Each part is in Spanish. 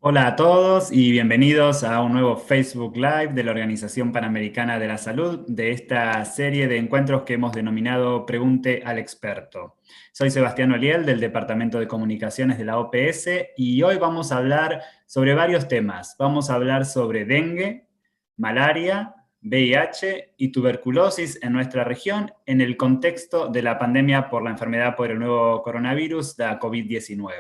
Hola a todos y bienvenidos a un nuevo Facebook Live de la Organización Panamericana de la Salud, de esta serie de encuentros que hemos denominado Pregunte al Experto. Soy Sebastián Oliel del Departamento de Comunicaciones de la OPS y hoy vamos a hablar sobre varios temas. Vamos a hablar sobre dengue, malaria, VIH y tuberculosis en nuestra región en el contexto de la pandemia por la enfermedad por el nuevo coronavirus, la COVID-19.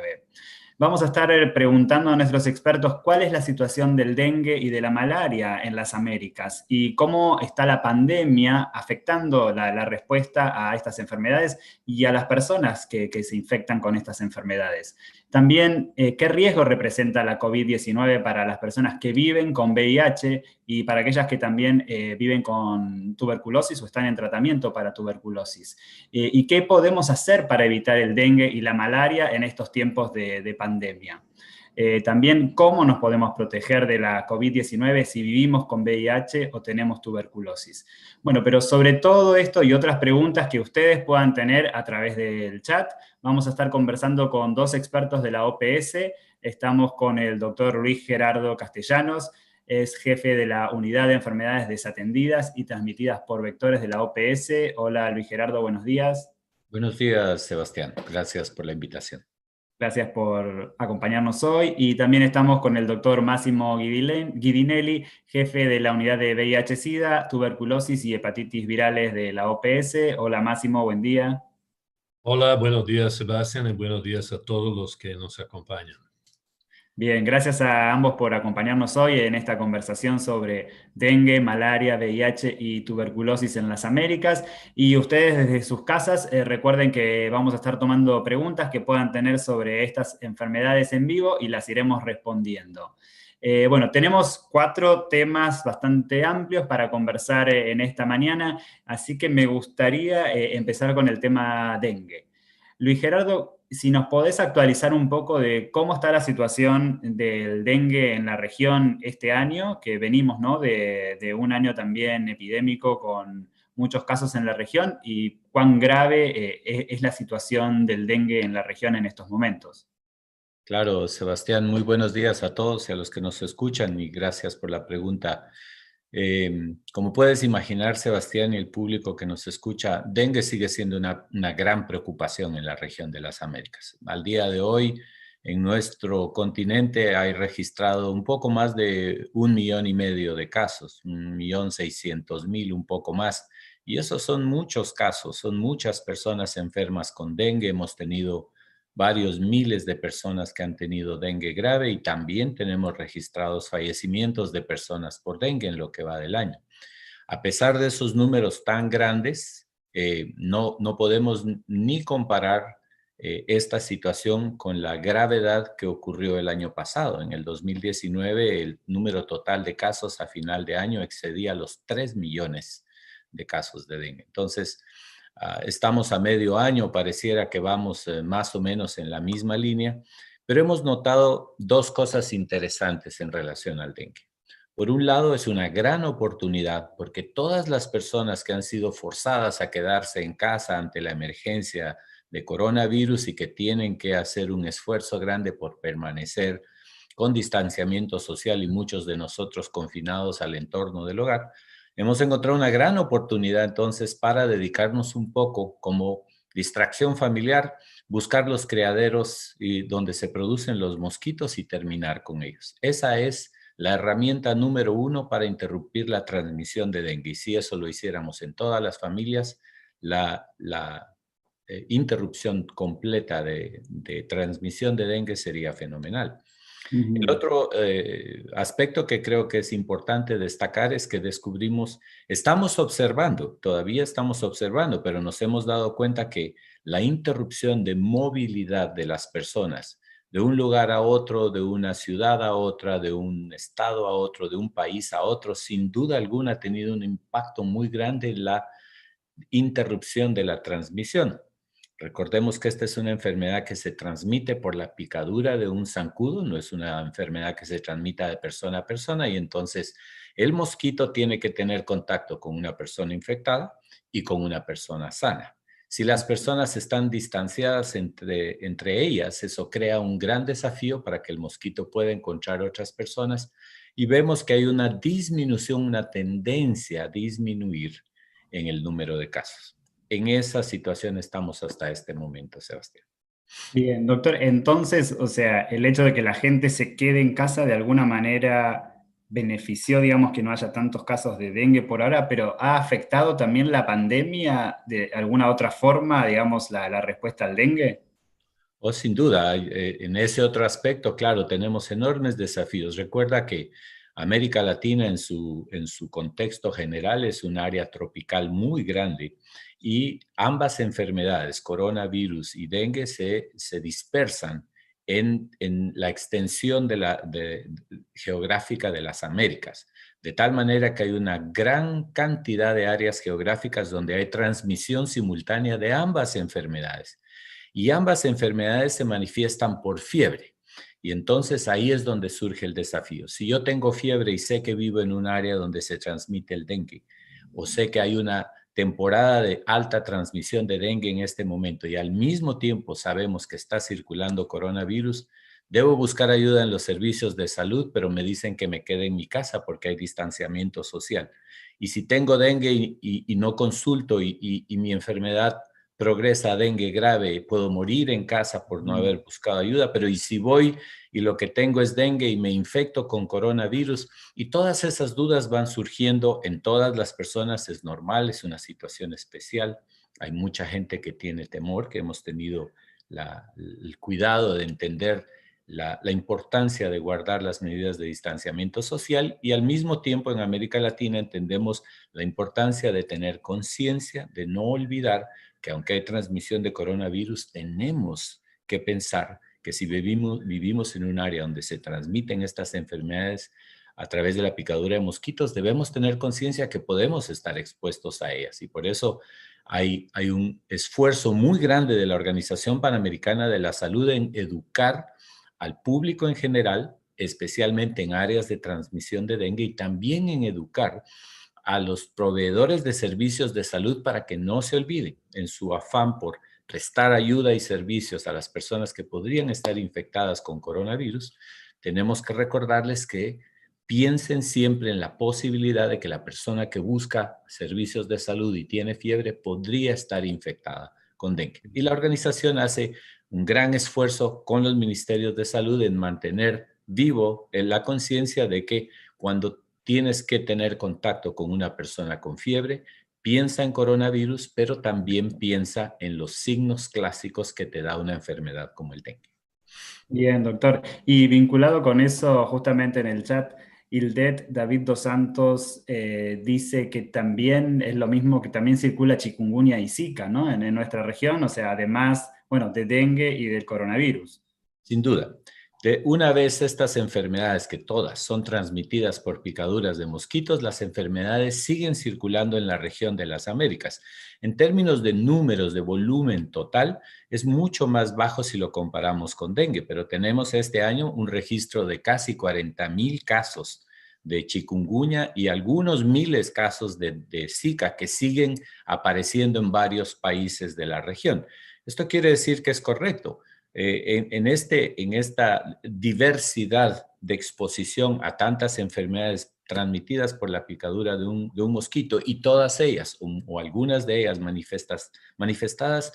Vamos a estar preguntando a nuestros expertos cuál es la situación del dengue y de la malaria en las Américas y cómo está la pandemia afectando la respuesta a estas enfermedades y a las personas que se infectan con estas enfermedades. También, ¿qué riesgo representa la COVID-19 para las personas que viven con VIH y para aquellas que también viven con tuberculosis o están en tratamiento para tuberculosis? ¿Y qué podemos hacer para evitar el dengue y la malaria en estos tiempos de pandemia? También, ¿cómo nos podemos proteger de la COVID-19 si vivimos con VIH o tenemos tuberculosis? Bueno, pero sobre todo esto y otras preguntas que ustedes puedan tener a través del chat, vamos a estar conversando con dos expertos de la OPS. Estamos con el doctor Luis Gerardo Castellanos, es jefe de la Unidad de Enfermedades Desatendidas y Transmitidas por Vectores de la OPS. Hola Luis Gerardo, buenos días. Buenos días, Sebastián. Gracias por la invitación. Gracias por acompañarnos hoy. Y también estamos con el doctor Massimo Guidinelli, jefe de la Unidad de VIH-Sida, Tuberculosis y Hepatitis Virales de la OPS. Hola Máximo, buen día. Hola, buenos días Sebastián y buenos días a todos los que nos acompañan. Bien, gracias a ambos por acompañarnos hoy en esta conversación sobre dengue, malaria, VIH y tuberculosis en las Américas. Y ustedes desde sus casas recuerden que vamos a estar tomando preguntas que puedan tener sobre estas enfermedades en vivo y las iremos respondiendo. Bueno, tenemos 4 temas bastante amplios para conversar en esta mañana, así que me gustaría empezar con el tema dengue. Luis Gerardo, si nos podés actualizar un poco de cómo está la situación del dengue en la región este año, que venimos, ¿no?, de un año también epidémico con muchos casos en la región, y cuán grave es la situación del dengue en la región en estos momentos. Claro, Sebastián, muy buenos días a todos y a los que nos escuchan y gracias por la pregunta. Como puedes imaginar, Sebastián, y el público que nos escucha, dengue sigue siendo una gran preocupación en la región de las Américas. Al día de hoy, en nuestro continente hay registrado un poco más de 1,5 millones de casos, 1,600,000, un poco más. Y esos son muchos casos, son muchas personas enfermas con dengue. Hemos tenido varios miles de personas que han tenido dengue grave y también tenemos registrados fallecimientos de personas por dengue en lo que va del año. A pesar de esos números tan grandes, no podemos ni comparar esta situación con la gravedad que ocurrió el año pasado. En el 2019, el número total de casos a final de año excedía los 3 millones de casos de dengue. Entonces, estamos a medio año, pareciera que vamos más o menos en la misma línea, pero hemos notado dos cosas interesantes en relación al dengue. Por un lado, es una gran oportunidad porque todas las personas que han sido forzadas a quedarse en casa ante la emergencia de coronavirus y que tienen que hacer un esfuerzo grande por permanecer con distanciamiento social y muchos de nosotros confinados al entorno del hogar, hemos encontrado una gran oportunidad entonces para dedicarnos un poco como distracción familiar, buscar los criaderos donde se producen los mosquitos y terminar con ellos. Esa es la herramienta número 1 para interrumpir la transmisión de dengue. Y si eso lo hiciéramos en todas las familias, la interrupción completa de transmisión de dengue sería fenomenal. El Ujú. otro aspecto que creo que es importante destacar es que estamos observando, todavía estamos observando, pero nos hemos dado cuenta que la interrupción de movilidad de las personas de un lugar a otro, de una ciudad a otra, de un estado a otro, de un país a otro, sin duda alguna ha tenido un impacto muy grande en la interrupción de la transmisión. Recordemos que esta es una enfermedad que se transmite por la picadura de un zancudo, no es una enfermedad que se transmita de persona a persona y entonces el mosquito tiene que tener contacto con una persona infectada y con una persona sana. Si las personas están distanciadas entre ellas, eso crea un gran desafío para que el mosquito pueda encontrar otras personas y vemos que hay una disminución, una tendencia a disminuir en el número de casos. En esa situación estamos hasta este momento, Sebastián. Bien, doctor, entonces, o sea, el hecho de que la gente se quede en casa de alguna manera benefició, digamos, que no haya tantos casos de dengue por ahora, pero ¿ha afectado también la pandemia de alguna otra forma, digamos, la respuesta al dengue? Oh, sin duda, en ese otro aspecto, claro, tenemos enormes desafíos. Recuerda que América Latina en su contexto general es un área tropical muy grande y ambas enfermedades, coronavirus y dengue, se dispersan en la extensión geográfica de las Américas, de tal manera que hay una gran cantidad de áreas geográficas donde hay transmisión simultánea de ambas enfermedades. Y ambas enfermedades se manifiestan por fiebre. Y entonces ahí es donde surge el desafío. Si yo tengo fiebre y sé que vivo en un área donde se transmite el dengue, o sé que hay una temporada de alta transmisión de dengue en este momento y al mismo tiempo sabemos que está circulando coronavirus, debo buscar ayuda en los servicios de salud, pero me dicen que me quede en mi casa porque hay distanciamiento social. Y si tengo dengue y no consulto y mi enfermedad progresa a dengue grave, puedo morir en casa por no haber buscado ayuda, pero ¿y si voy y lo que tengo es dengue y me infecto con coronavirus? Y todas esas dudas van surgiendo en todas las personas, es normal, es una situación especial. Hay mucha gente que tiene temor, que hemos tenido el cuidado de entender la importancia de guardar las medidas de distanciamiento social y al mismo tiempo en América Latina entendemos la importancia de tener conciencia, de no olvidar que aunque hay transmisión de coronavirus, tenemos que pensar que si vivimos en un área donde se transmiten estas enfermedades a través de la picadura de mosquitos, debemos tener conciencia que podemos estar expuestos a ellas. Y por eso hay un esfuerzo muy grande de la Organización Panamericana de la Salud en educar al público en general, especialmente en áreas de transmisión de dengue, y también en educar a los proveedores de servicios de salud para que no se olviden en su afán por prestar ayuda y servicios a las personas que podrían estar infectadas con coronavirus. Tenemos que recordarles que piensen siempre en la posibilidad de que la persona que busca servicios de salud y tiene fiebre podría estar infectada con dengue. Y la organización hace un gran esfuerzo con los ministerios de salud en mantener vivo en la conciencia de que cuando tienes que tener contacto con una persona con fiebre, piensa en coronavirus, pero también piensa en los signos clásicos que te da una enfermedad como el dengue. Bien, doctor. Y vinculado con eso, justamente en el chat, Ildet David Dos Santos dice que también es lo mismo, que también circula chikungunya y Zika, ¿no? En nuestra región, o sea, además, bueno, de dengue y del coronavirus. Sin duda. Una vez estas enfermedades, que todas son transmitidas por picaduras de mosquitos, las enfermedades siguen circulando en la región de las Américas. En términos de números, de volumen total, es mucho más bajo si lo comparamos con dengue, pero tenemos este año un registro de casi 40,000 casos de chikungunya y algunos miles casos de Zika que siguen apareciendo en varios países de la región. Esto quiere decir que es correcto. En esta diversidad de exposición a tantas enfermedades transmitidas por la picadura de un mosquito y todas ellas o algunas de ellas manifestadas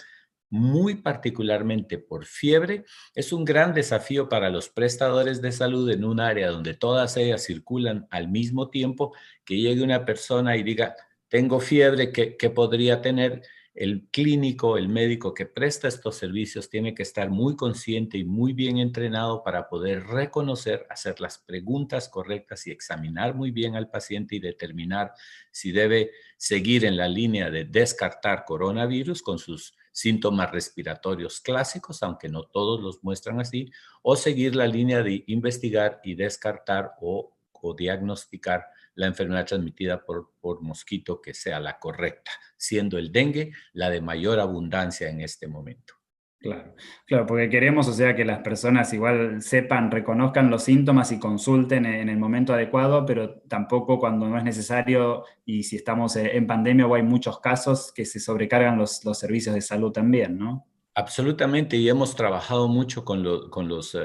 muy particularmente por fiebre, es un gran desafío para los prestadores de salud en un área donde todas ellas circulan al mismo tiempo, que llegue una persona y diga, tengo fiebre, ¿qué podría tener? El clínico, el médico que presta estos servicios tiene que estar muy consciente y muy bien entrenado para poder reconocer, hacer las preguntas correctas y examinar muy bien al paciente y determinar si debe seguir en la línea de descartar coronavirus con sus síntomas respiratorios clásicos, aunque no todos los muestran así, o seguir la línea de investigar y descartar o diagnosticar la enfermedad transmitida por mosquito que sea la correcta, siendo el dengue la de mayor abundancia en este momento. Claro, claro, porque queremos, o sea, que las personas igual sepan, reconozcan los síntomas y consulten en el momento adecuado, pero tampoco cuando no es necesario y si estamos en pandemia o hay muchos casos que se sobrecargan los servicios de salud también, ¿no? Absolutamente, y hemos trabajado mucho con los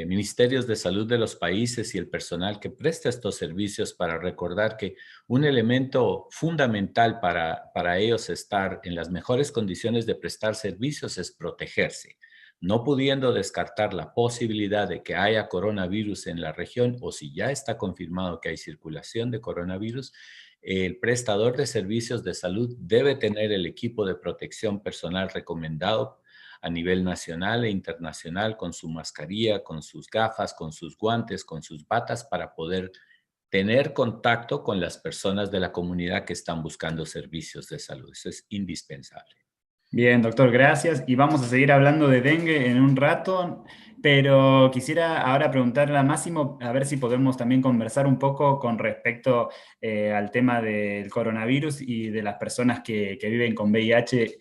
ministerios de salud de los países y el personal que presta estos servicios para recordar que un elemento fundamental para ellos estar en las mejores condiciones de prestar servicios es protegerse. No pudiendo descartar la posibilidad de que haya coronavirus en la región o si ya está confirmado que hay circulación de coronavirus, el prestador de servicios de salud debe tener el equipo de protección personal recomendado a nivel nacional e internacional con su mascarilla, con sus gafas, con sus guantes, con sus batas para poder tener contacto con las personas de la comunidad que están buscando servicios de salud. Eso es indispensable. Bien, doctor, gracias. Y vamos a seguir hablando de dengue en un rato, pero quisiera ahora preguntarle a Máximo a ver si podemos también conversar un poco con respecto al tema del coronavirus y de las personas que viven con VIH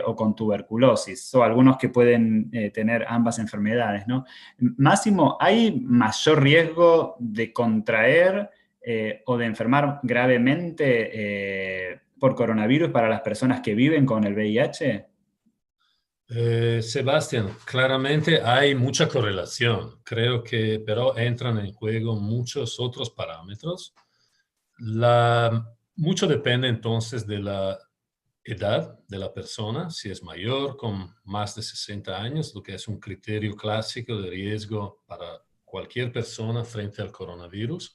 o con tuberculosis, o algunos que pueden tener ambas enfermedades, ¿no? Máximo, ¿hay mayor riesgo de contraer o de enfermar gravemente por coronavirus para las personas que viven con el VIH? Sebastián, claramente hay mucha correlación. Creo que, pero entran en juego muchos otros parámetros. Mucho depende entonces de la edad de la persona, si es mayor, con más de 60 años, lo que es un criterio clásico de riesgo para cualquier persona frente al coronavirus.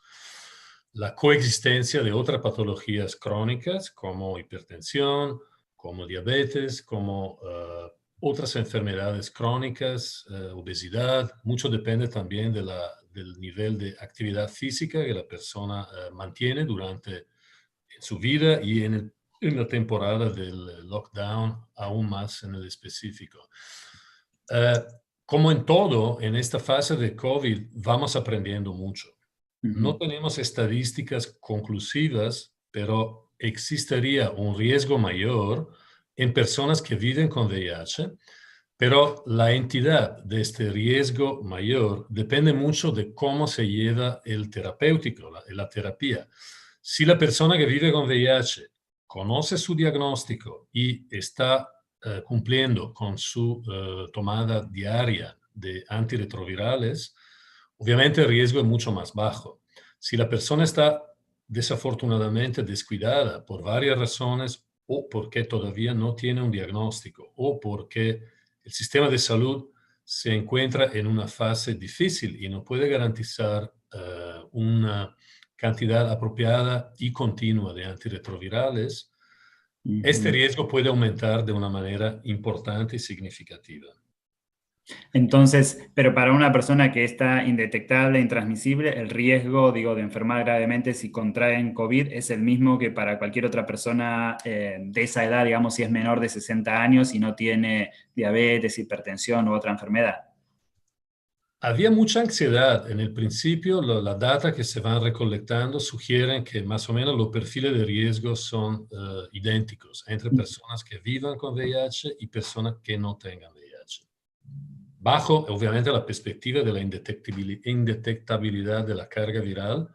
La coexistencia de otras patologías crónicas como hipertensión, como diabetes, como otras enfermedades crónicas, obesidad. Mucho depende también del nivel de actividad física que la persona mantiene durante su vida y en la temporada del lockdown, aún más en el específico. Eh, Como en todo, en esta fase de COVID, vamos aprendiendo mucho. No tenemos estadísticas conclusivas, pero existiría un riesgo mayor en personas que viven con VIH, pero la entidad de este riesgo mayor depende mucho de cómo se lleva el terapéutico, la terapia. Si la persona que vive con VIH conoce su diagnóstico y está cumpliendo con su tomada diaria de antirretrovirales, obviamente el riesgo es mucho más bajo. Si la persona está desafortunadamente descuidada por varias razones o porque todavía no tiene un diagnóstico o porque el sistema de salud se encuentra en una fase difícil y no puede garantizar una cantidad apropiada y continua de antirretrovirales, este riesgo puede aumentar de una manera importante y significativa. Entonces, pero para una persona que está indetectable, intransmisible, el riesgo, digo, de enfermar gravemente si contraen COVID es el mismo que para cualquier otra persona de esa edad, digamos, si es menor de 60 años y no tiene diabetes, hipertensión u otra enfermedad. Había mucha ansiedad en el principio. La data que se van recolectando sugieren que más o menos los perfiles de riesgo son idénticos entre personas que vivan con VIH y personas que no tengan VIH. Bajo, obviamente, la perspectiva de la indetectabilidad de la carga viral,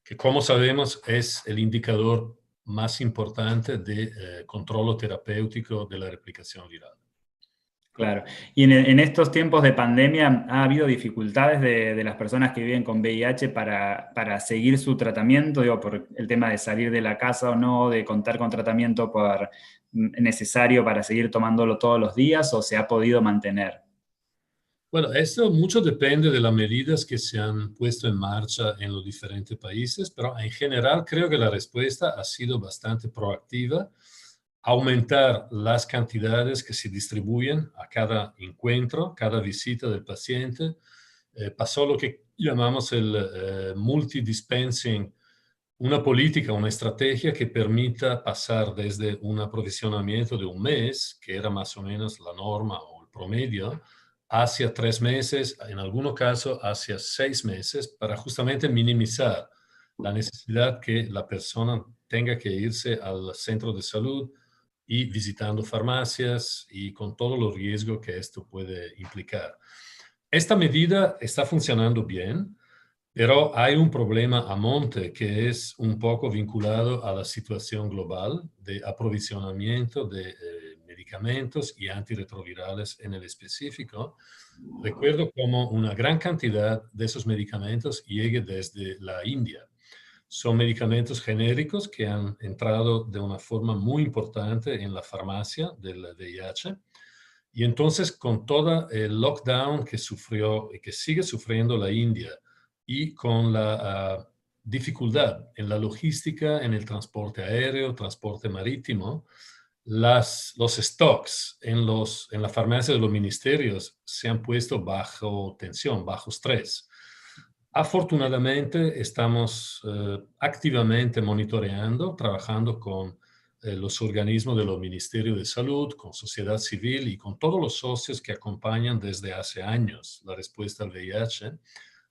que como sabemos es el indicador más importante de control terapéutico de la replicación viral. Claro. Y en estos tiempos de pandemia, ¿ha habido dificultades de las personas que viven con VIH para seguir su tratamiento? Digo, por el tema de salir de la casa o no, de contar con tratamiento necesario para seguir tomándolo todos los días, ¿o se ha podido mantener? Bueno, esto mucho depende de las medidas que se han puesto en marcha en los diferentes países, pero en general creo que la respuesta ha sido bastante proactiva. Aumentar las cantidades que se distribuyen a cada encuentro, cada visita del paciente. Pasó lo que llamamos el multidispensing, una política, una estrategia que permita pasar desde un aprovisionamiento de un mes, que era más o menos la norma o el promedio, hacia 3 meses, en algunos casos hacia 6 meses, para justamente minimizar la necesidad que la persona tenga que irse al centro de salud y visitando farmacias y con todos los riesgos que esto puede implicar. Esta medida está funcionando bien, pero hay un problema a monte que es un poco vinculado a la situación global de aprovisionamiento de medicamentos y antirretrovirales en el específico. Recuerdo como una gran cantidad de esos medicamentos llegue desde la India. Son medicamentos genéricos que han entrado de una forma muy importante en la farmacia del VIH. Y entonces, con todo el lockdown que sufrió y que sigue sufriendo la India, y con la dificultad en la logística, en el transporte aéreo, transporte marítimo, los stocks en la farmacia de los ministerios se han puesto bajo tensión, bajo estrés. Afortunadamente, estamos activamente monitoreando, trabajando con los organismos de los Ministerios de Salud, con sociedad civil y con todos los socios que acompañan desde hace años la respuesta al VIH.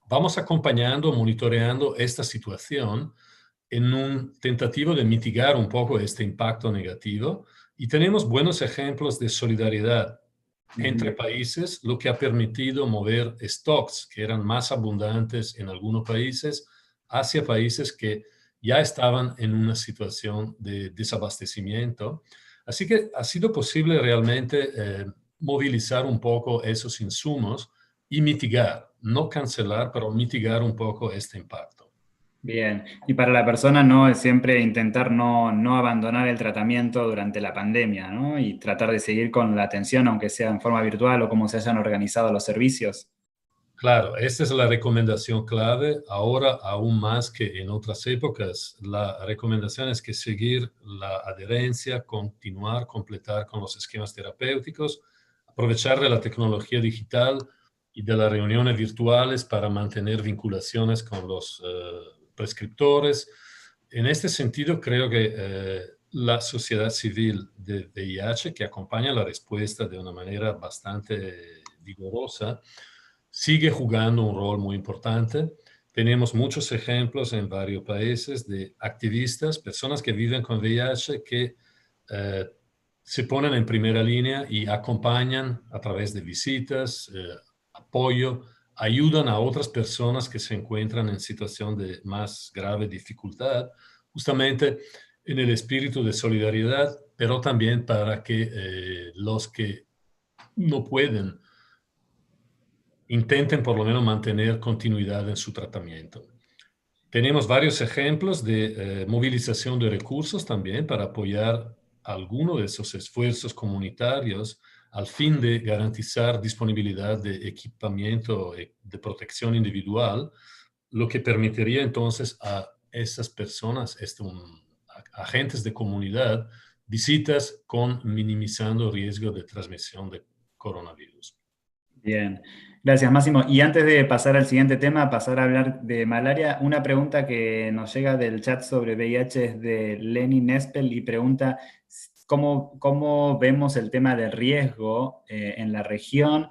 Vamos acompañando, monitoreando esta situación en un tentativo de mitigar un poco este impacto negativo y tenemos buenos ejemplos de solidaridad entre países, lo que ha permitido mover stocks que eran más abundantes en algunos países hacia países que ya estaban en una situación de desabastecimiento. Así que ha sido posible realmente movilizar un poco esos insumos y mitigar, no cancelar, pero mitigar un poco este impacto. Bien, y para la persona no es siempre intentar no abandonar el tratamiento durante la pandemia, ¿no? Y tratar de seguir con la atención, aunque sea en forma virtual o como se hayan organizado los servicios. Claro, esta es la recomendación clave. Ahora, aún más que en otras épocas, la recomendación es que seguir la adherencia, continuar, completar con los esquemas terapéuticos, aprovechar de la tecnología digital y de las reuniones virtuales para mantener vinculaciones con los prescriptores. En este sentido, creo que la sociedad civil de VIH, que acompaña la respuesta de una manera bastante vigorosa, sigue jugando un rol muy importante. Tenemos muchos ejemplos en varios países de activistas, personas que viven con VIH, que se ponen en primera línea y acompañan a través de visitas, apoyo, ayudan a otras personas que se encuentran en situación de más grave dificultad, justamente en el espíritu de solidaridad, pero también para que los que no pueden intenten por lo menos mantener continuidad en su tratamiento. Tenemos varios ejemplos de movilización de recursos también para apoyar algunos de esos esfuerzos comunitarios al fin de garantizar disponibilidad de equipamiento de protección individual, lo que permitiría entonces a esas personas, agentes de comunidad, visitas con minimizando riesgo de transmisión de coronavirus. Bien, gracias Máximo. Y antes de pasar al siguiente tema, pasar a hablar de malaria, una pregunta que nos llega del chat sobre VIH es de Lenny Nespel y pregunta cómo vemos el tema de riesgo en la región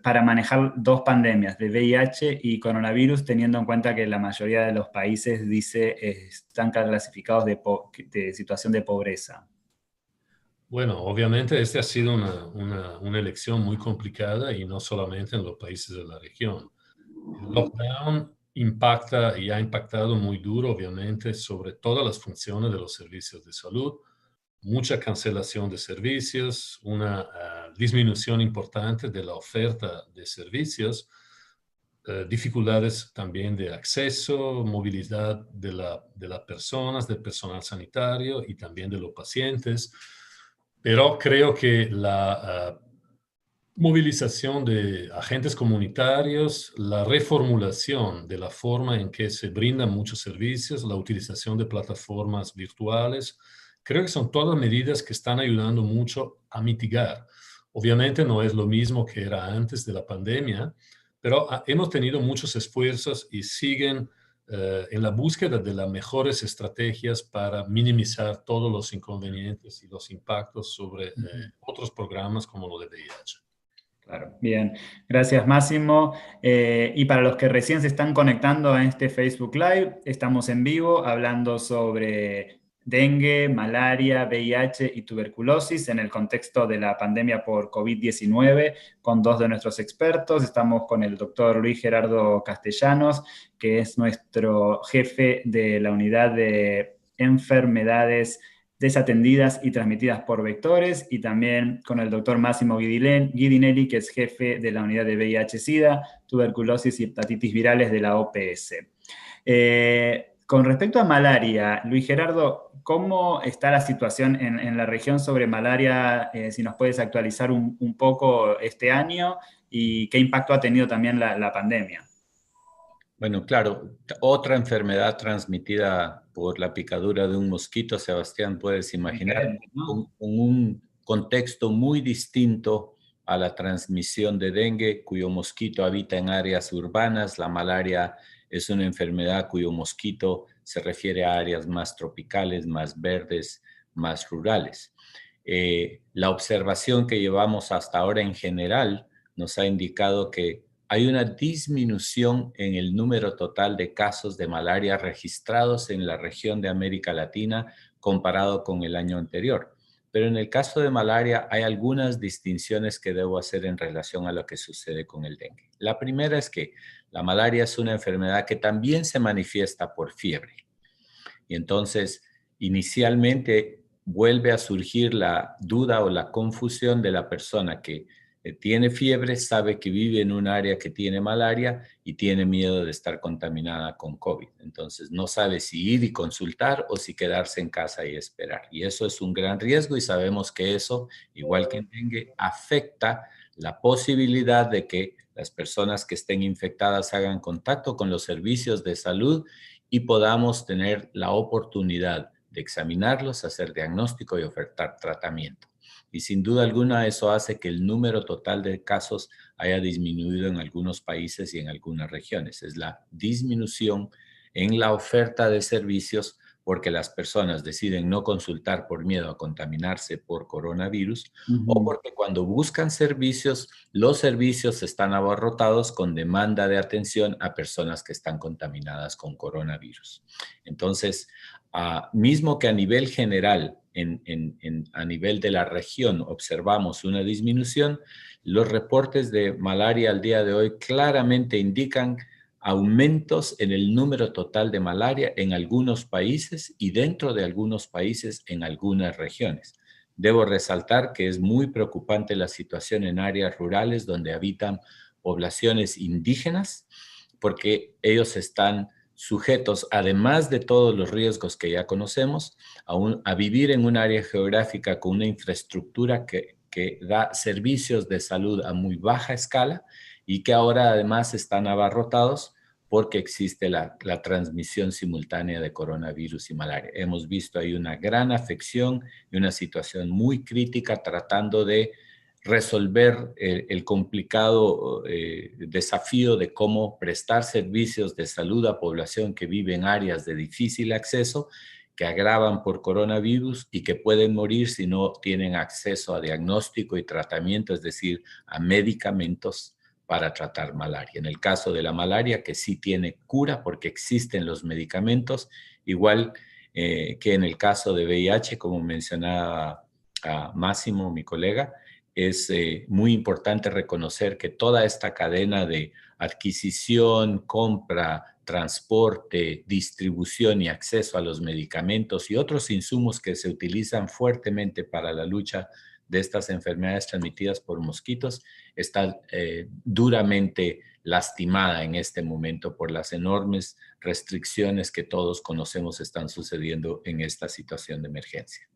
para manejar dos pandemias de VIH y coronavirus, teniendo en cuenta que la mayoría de los países dice están clasificados de situación de pobreza. Bueno, obviamente esta ha sido una elección muy complicada y no solamente en los países de la región. El lockdown impacta y ha impactado muy duro, obviamente, sobre todas las funciones de los servicios de salud, mucha cancelación de servicios, una disminución importante de la oferta de servicios, dificultades también de acceso, movilidad de las personas, del personal sanitario y también de los pacientes. Pero creo que la movilización de agentes comunitarios, la reformulación de la forma en que se brindan muchos servicios, la utilización de plataformas virtuales, creo que son todas medidas que están ayudando mucho a mitigar. Obviamente no es lo mismo que era antes de la pandemia, pero hemos tenido muchos esfuerzos y siguen en la búsqueda de las mejores estrategias para minimizar todos los inconvenientes y los impactos sobre otros programas como lo de VIH. Claro, bien. Gracias, Máximo. Y para los que recién se están conectando a este Facebook Live, estamos en vivo hablando sobre dengue, malaria, VIH y tuberculosis en el contexto de la pandemia por COVID-19 con dos de nuestros expertos. Estamos con el doctor Luis Gerardo Castellanos, que es nuestro jefe de la unidad de enfermedades desatendidas y transmitidas por vectores, y también con el doctor Máximo Guidinelli, que es jefe de la unidad de VIH-Sida, tuberculosis y hepatitis virales de la OPS. Con respecto a malaria, Luis Gerardo, ¿cómo está la situación en la región sobre malaria? Si nos puedes actualizar un poco este año y qué impacto ha tenido también la pandemia. Bueno, claro, otra enfermedad transmitida por la picadura de un mosquito, Sebastián, puedes imaginar, Diferente, ¿no? con un contexto muy distinto a la transmisión de dengue, cuyo mosquito habita en áreas urbanas. La malaria es una enfermedad cuyo mosquito se refiere a áreas más tropicales, más verdes, más rurales. La observación que llevamos hasta ahora en general nos ha indicado que hay una disminución en el número total de casos de malaria registrados en la región de América Latina comparado con el año anterior. Pero en el caso de malaria hay algunas distinciones que debo hacer en relación a lo que sucede con el dengue. La primera es que la malaria es una enfermedad que también se manifiesta por fiebre. Y entonces, inicialmente vuelve a surgir la duda o la confusión de la persona que tiene fiebre, sabe que vive en un área que tiene malaria y tiene miedo de estar contaminada con COVID. Entonces, no sabe si ir y consultar o si quedarse en casa y esperar. Y eso es un gran riesgo y sabemos que eso, igual que en dengue, afecta la posibilidad de que las personas que estén infectadas hagan contacto con los servicios de salud y podamos tener la oportunidad de examinarlos, hacer diagnóstico y ofertar tratamiento. Y sin duda alguna eso hace que el número total de casos haya disminuido en algunos países y en algunas regiones. Es la disminución en la oferta de servicios porque las personas deciden no consultar por miedo a contaminarse por coronavirus o porque cuando buscan servicios, los servicios están abarrotados con demanda de atención a personas que están contaminadas con coronavirus. Entonces, mismo que a nivel general, a nivel de la región, observamos una disminución, los reportes de malaria al día de hoy claramente indican aumentos en el número total de malaria en algunos países y dentro de algunos países en algunas regiones. Debo resaltar que es muy preocupante la situación en áreas rurales donde habitan poblaciones indígenas, porque ellos están sujetos, además de todos los riesgos que ya conocemos, a vivir en un área geográfica con una infraestructura que da servicios de salud a muy baja escala y que ahora además están abarrotados porque existe la transmisión simultánea de coronavirus y malaria. Hemos visto ahí una gran afección y una situación muy crítica tratando de resolver el complicado desafío de cómo prestar servicios de salud a población que vive en áreas de difícil acceso, que agravan por coronavirus y que pueden morir si no tienen acceso a diagnóstico y tratamiento, es decir, a medicamentos para tratar malaria. En el caso de la malaria, que sí tiene cura porque existen los medicamentos, igual que en el caso de VIH, como mencionaba Máximo, mi colega, es muy importante reconocer que toda esta cadena de adquisición, compra, transporte, distribución y acceso a los medicamentos y otros insumos que se utilizan fuertemente para la lucha de estas enfermedades transmitidas por mosquitos está duramente lastimada en este momento por las enormes restricciones que todos conocemos están sucediendo en esta situación de emergencia.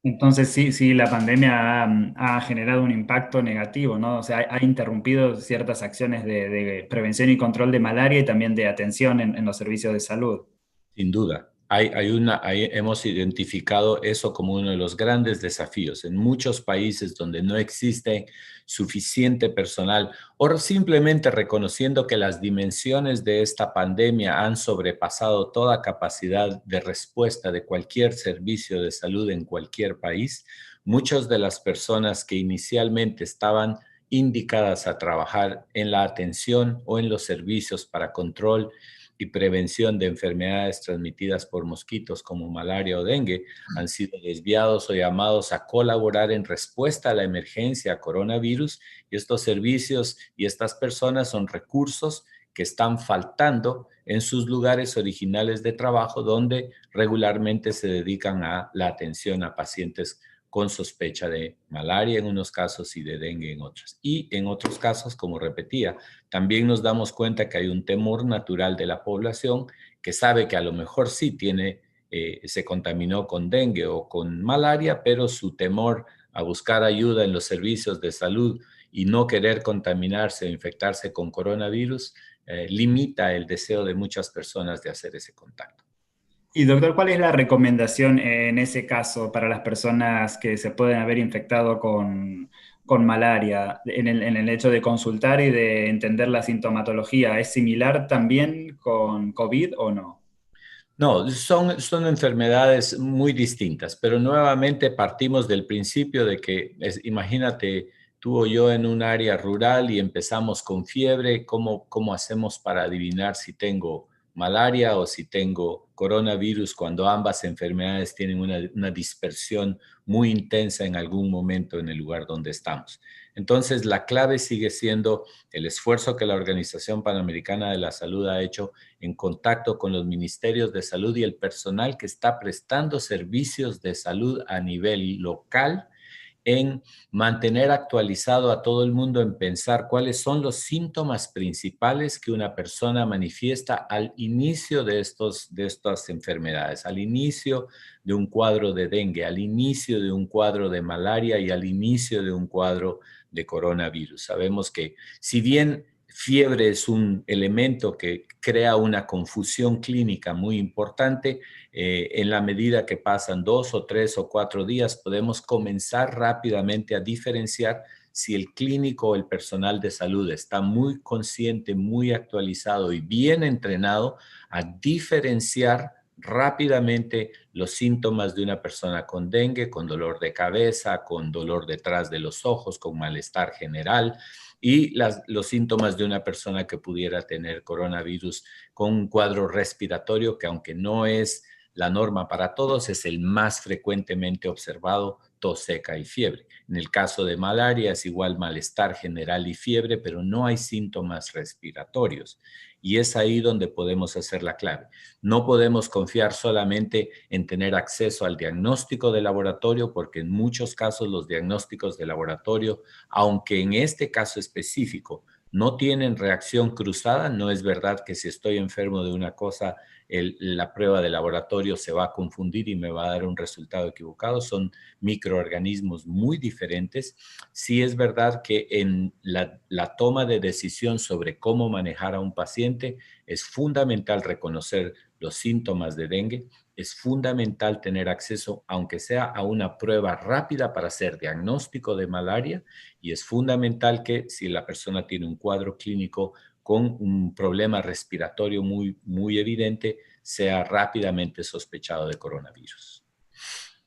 Entonces sí, la pandemia ha generado un impacto negativo, ¿no? O sea, ha interrumpido ciertas acciones de prevención y control de malaria y también de atención en los servicios de salud. Sin duda, hemos identificado eso como uno de los grandes desafíos. En muchos países donde no existe suficiente personal o simplemente reconociendo que las dimensiones de esta pandemia han sobrepasado toda capacidad de respuesta de cualquier servicio de salud en cualquier país, muchas de las personas que inicialmente estaban indicadas a trabajar en la atención o en los servicios para control y prevención de enfermedades transmitidas por mosquitos como malaria o dengue han sido desviados o llamados a colaborar en respuesta a la emergencia coronavirus, y estos servicios y estas personas son recursos que están faltando en sus lugares originales de trabajo, donde regularmente se dedican a la atención a pacientes con sospecha de malaria en unos casos y de dengue en otros. Y en otros casos, como repetía, también nos damos cuenta que hay un temor natural de la población que sabe que a lo mejor sí se contaminó con dengue o con malaria, pero su temor a buscar ayuda en los servicios de salud y no querer contaminarse o infectarse con coronavirus limita el deseo de muchas personas de hacer ese contacto. Y doctor, ¿cuál es la recomendación en ese caso para las personas que se pueden haber infectado con malaria en el hecho de consultar y de entender la sintomatología? ¿Es similar también con COVID o no? No, son enfermedades muy distintas, pero nuevamente partimos del principio de que, imagínate, tú o yo en un área rural y empezamos con fiebre, ¿cómo hacemos para adivinar si tengo malaria o si tengo coronavirus cuando ambas enfermedades tienen una dispersión muy intensa en algún momento en el lugar donde estamos? Entonces, la clave sigue siendo el esfuerzo que la Organización Panamericana de la Salud ha hecho en contacto con los ministerios de salud y el personal que está prestando servicios de salud a nivel local, en mantener actualizado a todo el mundo, en pensar cuáles son los síntomas principales que una persona manifiesta al inicio de estas enfermedades, al inicio de un cuadro de dengue, al inicio de un cuadro de malaria y al inicio de un cuadro de coronavirus. Sabemos que si bien fiebre es un elemento que crea una confusión clínica muy importante, en la medida que pasan 2 o 3 o 4 días, podemos comenzar rápidamente a diferenciar si el clínico o el personal de salud está muy consciente, muy actualizado y bien entrenado a diferenciar rápidamente los síntomas de una persona con dengue, con dolor de cabeza, con dolor detrás de los ojos, con malestar general, y los síntomas de una persona que pudiera tener coronavirus con un cuadro respiratorio que, aunque no es la norma para todos, es el más frecuentemente observado: tos seca y fiebre. En el caso de malaria es igual malestar general y fiebre, pero no hay síntomas respiratorios. Y es ahí donde podemos hacer la clave. No podemos confiar solamente en tener acceso al diagnóstico de laboratorio, porque en muchos casos los diagnósticos de laboratorio, aunque en este caso específico no tienen reacción cruzada, no es verdad que si estoy enfermo de una cosa, la prueba de laboratorio se va a confundir y me va a dar un resultado equivocado. Son microorganismos muy diferentes. Sí es verdad que en la toma de decisión sobre cómo manejar a un paciente es fundamental reconocer los síntomas de dengue. Es fundamental tener acceso, aunque sea a una prueba rápida para hacer diagnóstico de malaria, y es fundamental que si la persona tiene un cuadro clínico con un problema respiratorio muy evidente, sea rápidamente sospechado de coronavirus.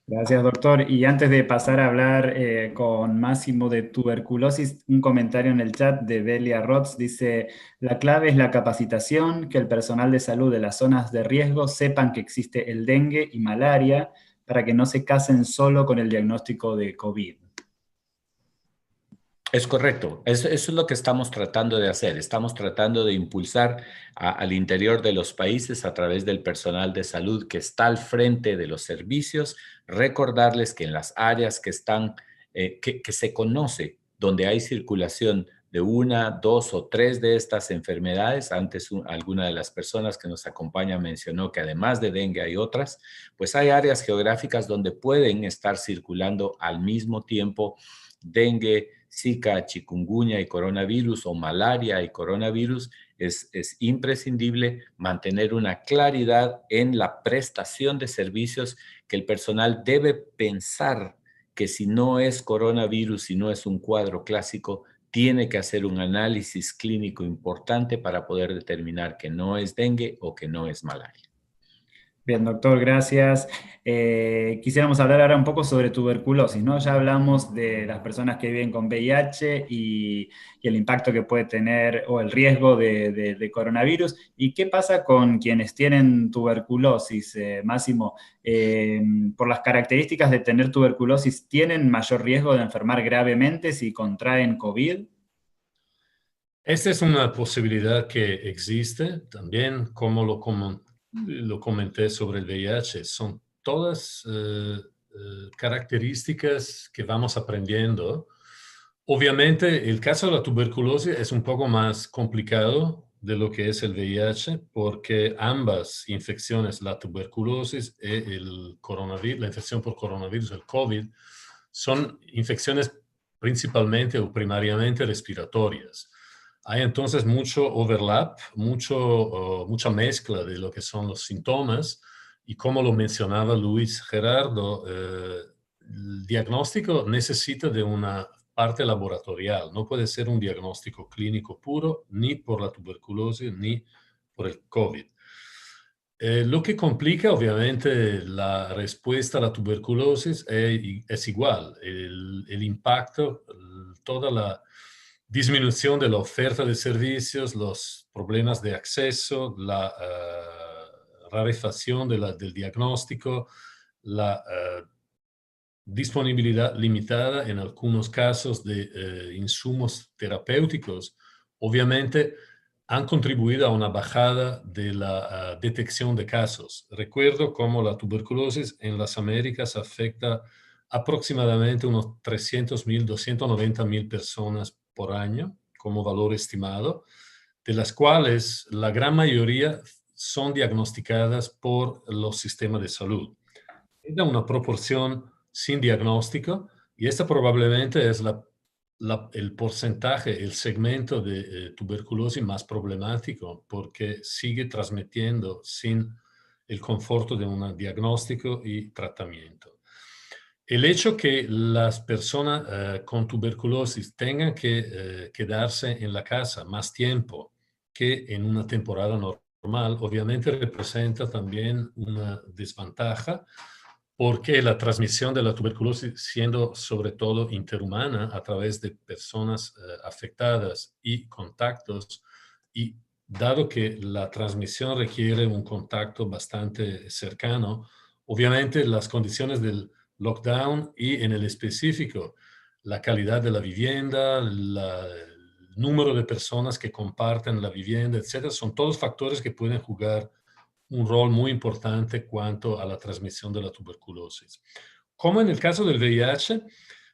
Gracias, doctor. Y antes de pasar a hablar con Máximo de tuberculosis, un comentario en el chat de Delia Rots dice: la clave es la capacitación, que el personal de salud de las zonas de riesgo sepan que existe el dengue y malaria para que no se casen solo con el diagnóstico de COVID. Es correcto, eso es lo que estamos tratando de hacer. Estamos tratando de impulsar al interior de los países a través del personal de salud que está al frente de los servicios, recordarles que en las áreas que están, que se conoce, donde hay circulación de 1, 2 o 3 de estas enfermedades. Antes alguna de las personas que nos acompaña mencionó que además de dengue hay otras, pues hay áreas geográficas donde pueden estar circulando al mismo tiempo dengue, Zika, chikungunya y coronavirus, o malaria y coronavirus. Es imprescindible mantener una claridad en la prestación de servicios, que el personal debe pensar que si no es coronavirus, si no es un cuadro clásico, tiene que hacer un análisis clínico importante para poder determinar que no es dengue o que no es malaria. Bien, doctor, gracias. Quisiéramos hablar ahora un poco sobre tuberculosis, ¿no? Ya hablamos de las personas que viven con VIH y el impacto que puede tener o el riesgo de coronavirus. ¿Y qué pasa con quienes tienen tuberculosis, Máximo? Por las características de tener tuberculosis, ¿tienen mayor riesgo de enfermar gravemente si contraen COVID? Esta es una posibilidad que existe también, como lo comenté sobre el VIH. Son todas características que vamos aprendiendo. Obviamente, el caso de la tuberculosis es un poco más complicado de lo que es el VIH, porque ambas infecciones, la tuberculosis y el coronavirus, la infección por coronavirus, el COVID, son infecciones principalmente o primariamente respiratorias. Hay entonces mucho overlap, mucha mezcla de lo que son los síntomas y como lo mencionaba Luis Gerardo, el diagnóstico necesita de una parte laboratorial, no puede ser un diagnóstico clínico puro ni por la tuberculosis ni por el COVID. Lo que complica obviamente la respuesta a la tuberculosis es igual, el impacto, toda la disminución de la oferta de servicios, los problemas de acceso, la rarefacción del diagnóstico, la disponibilidad limitada en algunos casos de insumos terapéuticos, obviamente han contribuido a una bajada de la detección de casos. Recuerdo cómo la tuberculosis en las Américas afecta aproximadamente unos 300,000, 290,000 personas por año como valor estimado, de las cuales la gran mayoría son diagnosticadas por los sistemas de salud. Queda una proporción sin diagnóstico y esta probablemente es el porcentaje, el segmento de tuberculosis más problemático porque sigue transmitiendo sin el conforto de un diagnóstico y tratamiento. El hecho que las personas con tuberculosis tengan que quedarse en la casa más tiempo que en una temporada normal, obviamente representa también una desventaja porque la transmisión de la tuberculosis, siendo sobre todo interhumana a través de personas afectadas y contactos, y dado que la transmisión requiere un contacto bastante cercano, obviamente las condiciones del lockdown y en el específico la calidad de la vivienda, el número de personas que comparten la vivienda, etcétera, son todos factores que pueden jugar un rol muy importante cuanto a la transmisión de la tuberculosis. Como en el caso del VIH,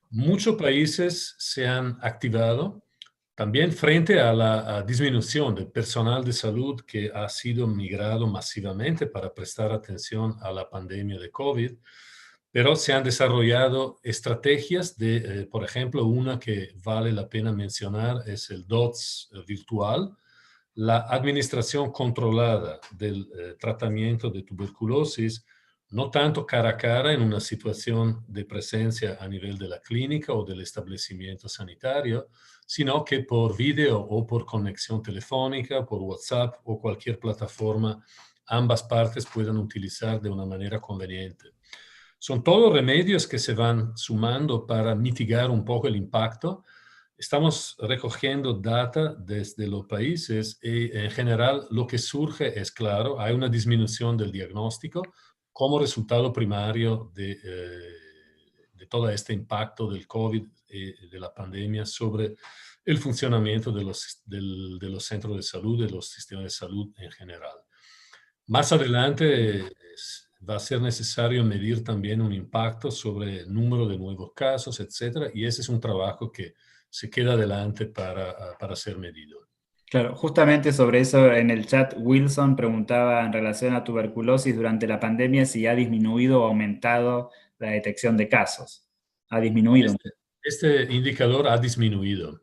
muchos países se han activado también frente a la disminución del personal de salud que ha sido migrado masivamente para prestar atención a la pandemia de COVID, pero se han desarrollado estrategias de, por ejemplo, una que vale la pena mencionar es el DOTS virtual, la administración controlada del tratamiento de tuberculosis, no tanto cara a cara en una situación de presencia a nivel de la clínica o del establecimiento sanitario, sino que por video o por conexión telefónica, por WhatsApp o cualquier plataforma, ambas partes puedan utilizar de una manera conveniente. Son todos remedios que se van sumando para mitigar un poco el impacto. Estamos recogiendo data desde los países y en general lo que surge es claro, hay una disminución del diagnóstico como resultado primario de todo este impacto del COVID y de la pandemia sobre el funcionamiento de los centros de salud, de los sistemas de salud en general. Más adelante va a ser necesario medir también un impacto sobre el número de nuevos casos, etcétera, y ese es un trabajo que se queda adelante para ser medido. Claro, justamente sobre eso en el chat Wilson preguntaba en relación a tuberculosis durante la pandemia si ha disminuido o aumentado la detección de casos. Ha disminuido. Este indicador ha disminuido.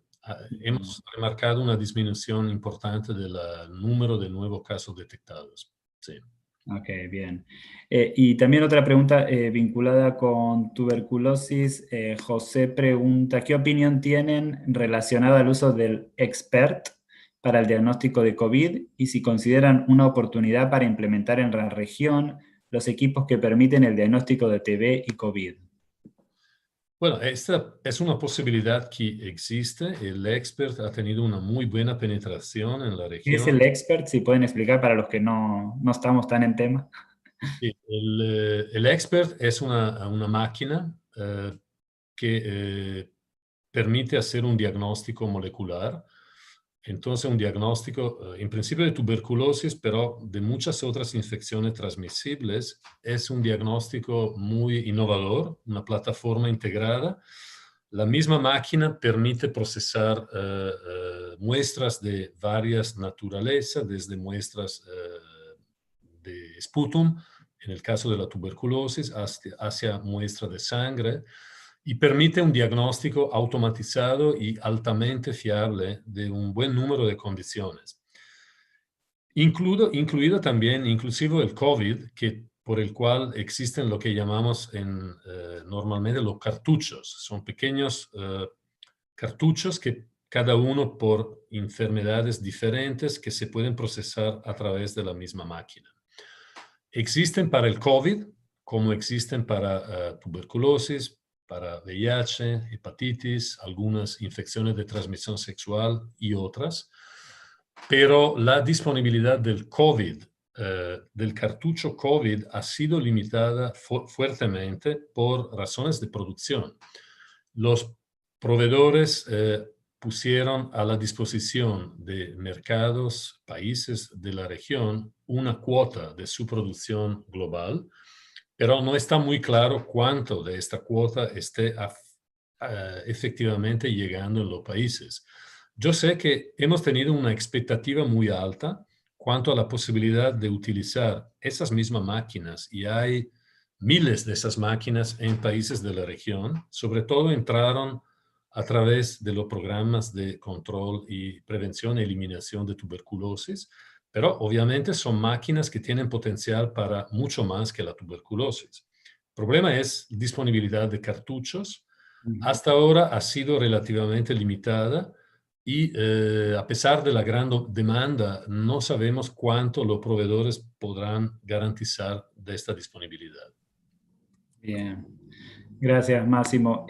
Hemos remarcado una disminución importante del número de nuevos casos detectados. Sí. Ok, bien. Y también otra pregunta vinculada con tuberculosis. José pregunta, ¿qué opinión tienen relacionada al uso del Expert para el diagnóstico de COVID y si consideran una oportunidad para implementar en la región los equipos que permiten el diagnóstico de TB y COVID. Bueno, esta es una posibilidad que existe. El expert ha tenido una muy buena penetración en la ¿Qué es el región. expert? Si pueden explicar para los que no estamos tan en tema. Sí, el expert es una máquina que permite hacer un diagnóstico molecular. Entonces, un diagnóstico, en principio de tuberculosis, pero de muchas otras infecciones transmisibles, es un diagnóstico muy innovador, una plataforma integrada. La misma máquina permite procesar muestras de varias naturalezas, desde muestras de sputum, en el caso de la tuberculosis, hacia muestra de sangre, y permite un diagnóstico automatizado y altamente fiable de un buen número de condiciones. Incluido también, inclusive el COVID, por el cual existen lo que llamamos normalmente los cartuchos. Son pequeños cartuchos que cada uno por enfermedades diferentes que se pueden procesar a través de la misma máquina. Existen para el COVID, como existen para tuberculosis, para VIH, hepatitis, algunas infecciones de transmisión sexual y otras. Pero la disponibilidad del COVID, del cartucho COVID, ha sido limitada fuertemente por razones de producción. Los proveedores pusieron a la disposición de mercados, países de la región, una cuota de su producción global, pero no está muy claro cuánto de esta cuota esté efectivamente llegando en los países. Yo sé que hemos tenido una expectativa muy alta cuanto a la posibilidad de utilizar esas mismas máquinas, y hay miles de esas máquinas en países de la región. Sobre todo entraron a través de los programas de control y prevención y eliminación de tuberculosis, pero obviamente son máquinas que tienen potencial para mucho más que la tuberculosis. El problema es disponibilidad de cartuchos. Hasta ahora ha sido relativamente limitada y a pesar de la gran demanda, no sabemos cuánto los proveedores podrán garantizar de esta disponibilidad. Bien, gracias Máximo.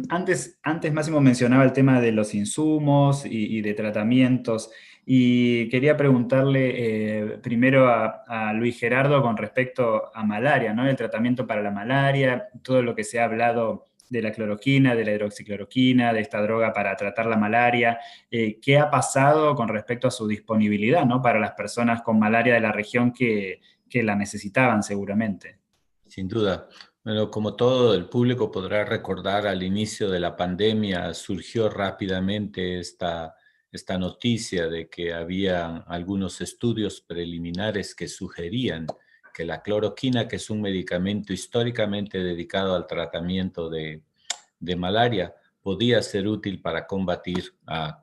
Antes Máximo mencionaba el tema de los insumos y de tratamientos, y quería preguntarle primero a Luis Gerardo con respecto a malaria, ¿no? El tratamiento para la malaria, todo lo que se ha hablado de la cloroquina, de la hidroxicloroquina, de esta droga para tratar la malaria. ¿Qué ha pasado con respecto a su disponibilidad, ¿no? Para las personas con malaria de la región que la necesitaban seguramente? Sin duda. Bueno, como todo el público podrá recordar, al inicio de la pandemia surgió rápidamente esta noticia de que había algunos estudios preliminares que sugerían que la cloroquina, que es un medicamento históricamente dedicado al tratamiento de malaria, podía ser útil para combatir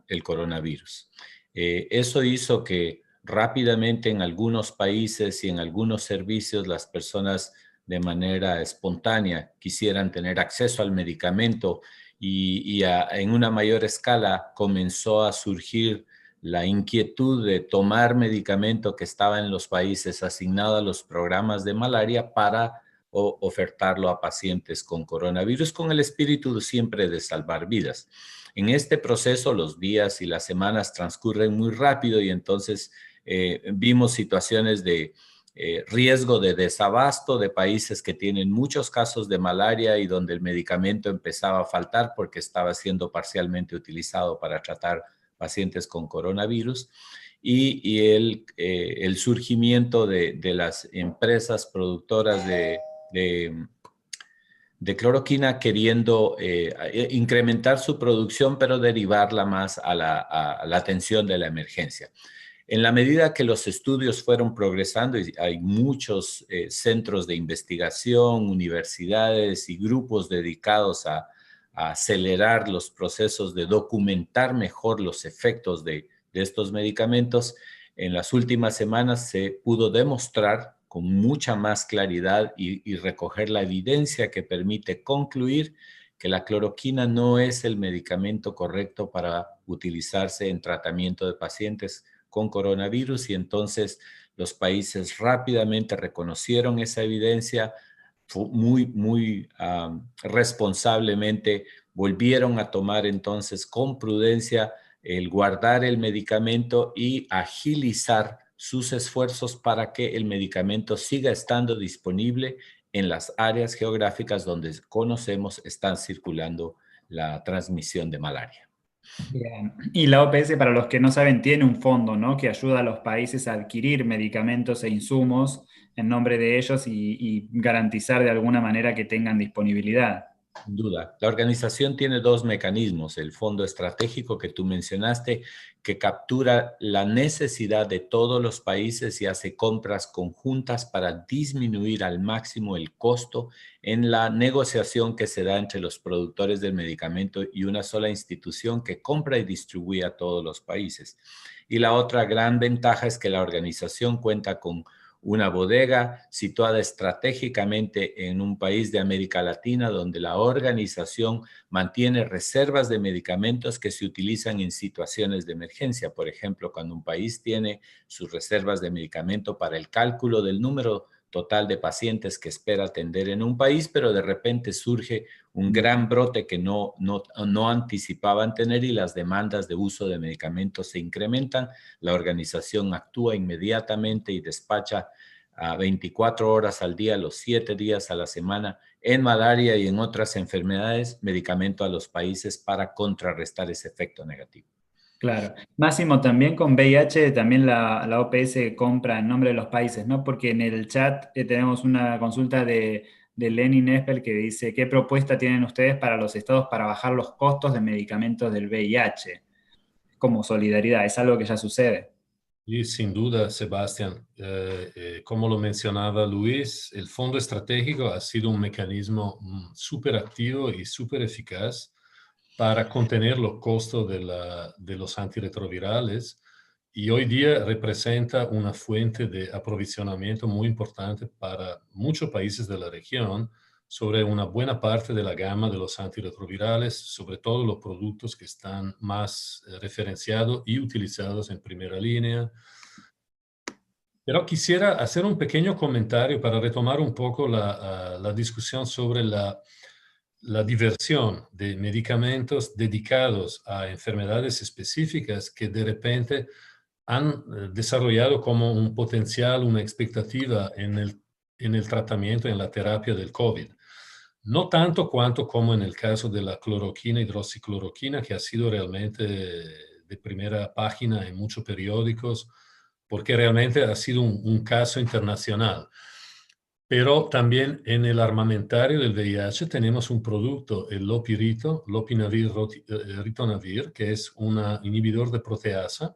el coronavirus. Eso hizo que rápidamente en algunos países y en algunos servicios las personas de manera espontánea quisieran tener acceso al medicamento y en una mayor escala comenzó a surgir la inquietud de tomar medicamento que estaba en los países asignado a los programas de malaria para ofertarlo a pacientes con coronavirus, con el espíritu siempre de salvar vidas. En este proceso los días y las semanas transcurren muy rápido y entonces vimos situaciones de riesgo de desabasto de países que tienen muchos casos de malaria y donde el medicamento empezaba a faltar porque estaba siendo parcialmente utilizado para tratar pacientes con coronavirus, y el surgimiento de las empresas productoras de cloroquina queriendo incrementar su producción, pero derivarla más a la atención de la emergencia. En la medida que los estudios fueron progresando, y hay muchos centros de investigación, universidades y grupos dedicados a acelerar los procesos de documentar mejor los efectos de estos medicamentos, en las últimas semanas se pudo demostrar con mucha más claridad y recoger la evidencia que permite concluir que la cloroquina no es el medicamento correcto para utilizarse en tratamiento de pacientes con coronavirus y entonces los países rápidamente reconocieron esa evidencia, muy responsablemente volvieron a tomar entonces con prudencia el guardar el medicamento y agilizar sus esfuerzos para que el medicamento siga estando disponible en las áreas geográficas donde conocemos están circulando la transmisión de malaria. Bien. Y la OPS, para los que no saben, tiene un fondo, ¿no?, que ayuda a los países a adquirir medicamentos e insumos en nombre de ellos y garantizar de alguna manera que tengan disponibilidad. Sin duda. La organización tiene dos mecanismos: el fondo estratégico que tú mencionaste, que captura la necesidad de todos los países y hace compras conjuntas para disminuir al máximo el costo en la negociación que se da entre los productores del medicamento y una sola institución que compra y distribuye a todos los países. Y la otra gran ventaja es que la organización cuenta con una bodega situada estratégicamente en un país de América Latina donde la organización mantiene reservas de medicamentos que se utilizan en situaciones de emergencia. Por ejemplo, cuando un país tiene sus reservas de medicamento para el cálculo del número total de pacientes que espera atender en un país, pero de repente surge un gran brote que no anticipaban tener y las demandas de uso de medicamentos se incrementan. La organización actúa inmediatamente y despacha a 24 horas al día, los 7 días a la semana, en malaria y en otras enfermedades, medicamento a los países para contrarrestar ese efecto negativo. Claro. Máximo, también con VIH, también la OPS compra en nombre de los países, ¿no? Porque en el chat tenemos una consulta de Lenin Espel que dice: ¿qué propuesta tienen ustedes para los estados para bajar los costos de medicamentos del VIH? Como solidaridad, ¿es algo que ya sucede? Y sin duda, Sebastián, como lo mencionaba Luis, el Fondo Estratégico ha sido un mecanismo súper activo y súper eficaz para contener los costos de los antirretrovirales y hoy día representa una fuente de aprovisionamiento muy importante para muchos países de la región sobre una buena parte de la gama de los antirretrovirales, sobre todo los productos que están más referenciados y utilizados en primera línea. Pero quisiera hacer un pequeño comentario para retomar un poco la discusión sobre la diversión de medicamentos dedicados a enfermedades específicas que de repente han desarrollado como un potencial, una expectativa en el tratamiento, en la terapia del COVID. No tanto cuanto como en el caso de la cloroquina, hidroxicloroquina, que ha sido realmente de primera página en muchos periódicos, porque realmente ha sido un caso internacional. Pero también en el armamentario del VIH tenemos un producto, el lopirito, lopinavir ritonavir, que es un inhibidor de proteasa,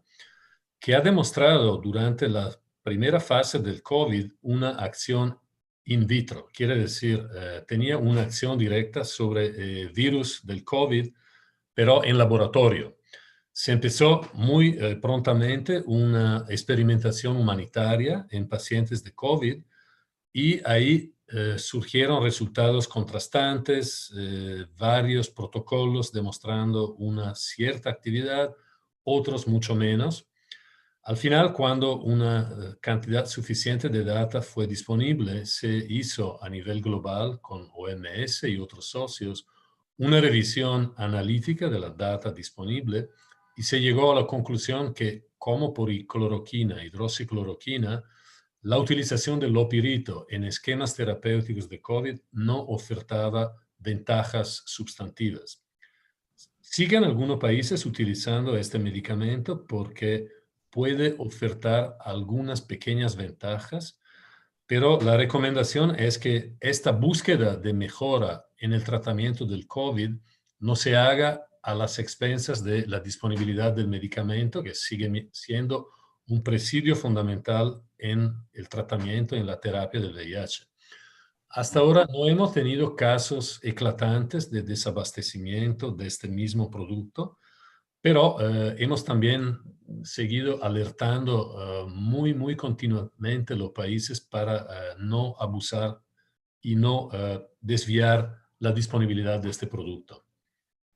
que ha demostrado durante la primera fase del COVID una acción in vitro. Quiere decir, tenía una acción directa sobre virus del COVID, pero en laboratorio. Se empezó muy prontamente una experimentación humanitaria en pacientes de COVID y ahí surgieron resultados contrastantes, varios protocolos demostrando una cierta actividad, otros mucho menos. Al final, cuando una cantidad suficiente de data fue disponible, se hizo a nivel global con OMS y otros socios una revisión analítica de la data disponible y se llegó a la conclusión que, como por cloroquina, hidroxicloroquina, la utilización del lopirito en esquemas terapéuticos de COVID no ofertaba ventajas sustantivas. Siguen algunos países utilizando este medicamento porque puede ofertar algunas pequeñas ventajas, pero la recomendación es que esta búsqueda de mejora en el tratamiento del COVID no se haga a las expensas de la disponibilidad del medicamento, que sigue siendo un presidio fundamental en el tratamiento, en la terapia del VIH. Hasta ahora no hemos tenido casos eclatantes de desabastecimiento de este mismo producto, pero hemos también seguido alertando muy continuamente los países para no abusar y no desviar la disponibilidad de este producto.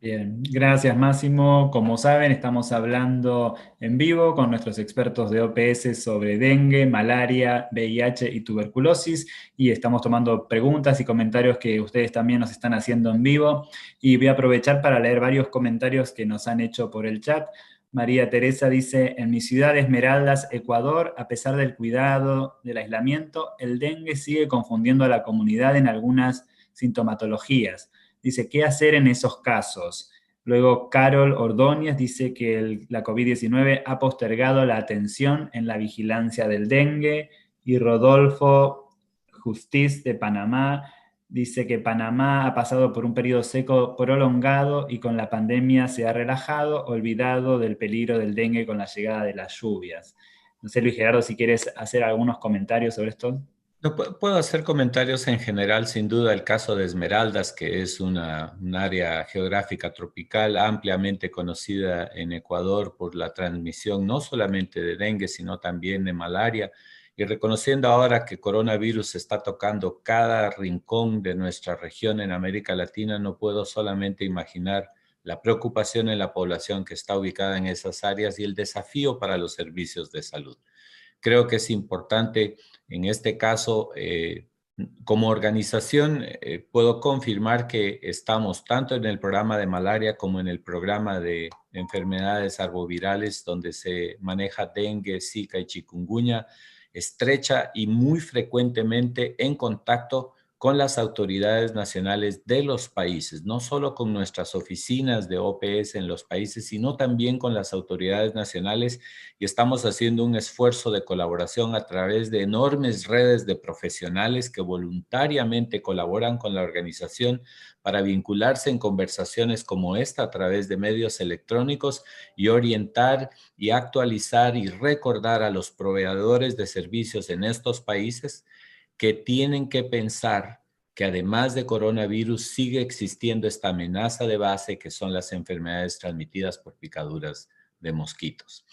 Bien, gracias Máximo. Como saben, estamos hablando en vivo con nuestros expertos de OPS sobre dengue, malaria, VIH y tuberculosis y estamos tomando preguntas y comentarios que ustedes también nos están haciendo en vivo y voy a aprovechar para leer varios comentarios que nos han hecho por el chat. María Teresa dice, en mi ciudad Esmeraldas, Ecuador, a pesar del cuidado, del aislamiento, el dengue sigue confundiendo a la comunidad en algunas sintomatologías. Dice, ¿qué hacer en esos casos? Luego, Carol Ordóñez dice que la COVID-19 ha postergado la atención en la vigilancia del dengue. Y Rodolfo Justiz de Panamá dice que Panamá ha pasado por un periodo seco prolongado y con la pandemia se ha relajado, olvidado del peligro del dengue con la llegada de las lluvias. No sé, Luis Gerardo, si quieres hacer algunos comentarios sobre esto. No, puedo hacer comentarios en general, sin duda el caso de Esmeraldas, que es un área geográfica tropical ampliamente conocida en Ecuador por la transmisión no solamente de dengue, sino también de malaria. Y reconociendo ahora que coronavirus está tocando cada rincón de nuestra región en América Latina, no puedo solamente imaginar la preocupación en la población que está ubicada en esas áreas y el desafío para los servicios de salud. Creo que es importante en este caso, como organización, puedo confirmar que estamos tanto en el programa de malaria como en el programa de enfermedades arbovirales, donde se maneja dengue, zika y chikungunya, estrecha y muy frecuentemente en contacto con las autoridades nacionales de los países, no solo con nuestras oficinas de OPS en los países, sino también con las autoridades nacionales, y estamos haciendo un esfuerzo de colaboración a través de enormes redes de profesionales que voluntariamente colaboran con la organización para vincularse en conversaciones como esta a través de medios electrónicos y orientar y actualizar y recordar a los proveedores de servicios en estos países que tienen que pensar que además de coronavirus sigue existiendo esta amenaza de base que son las enfermedades transmitidas por picaduras de mosquitos.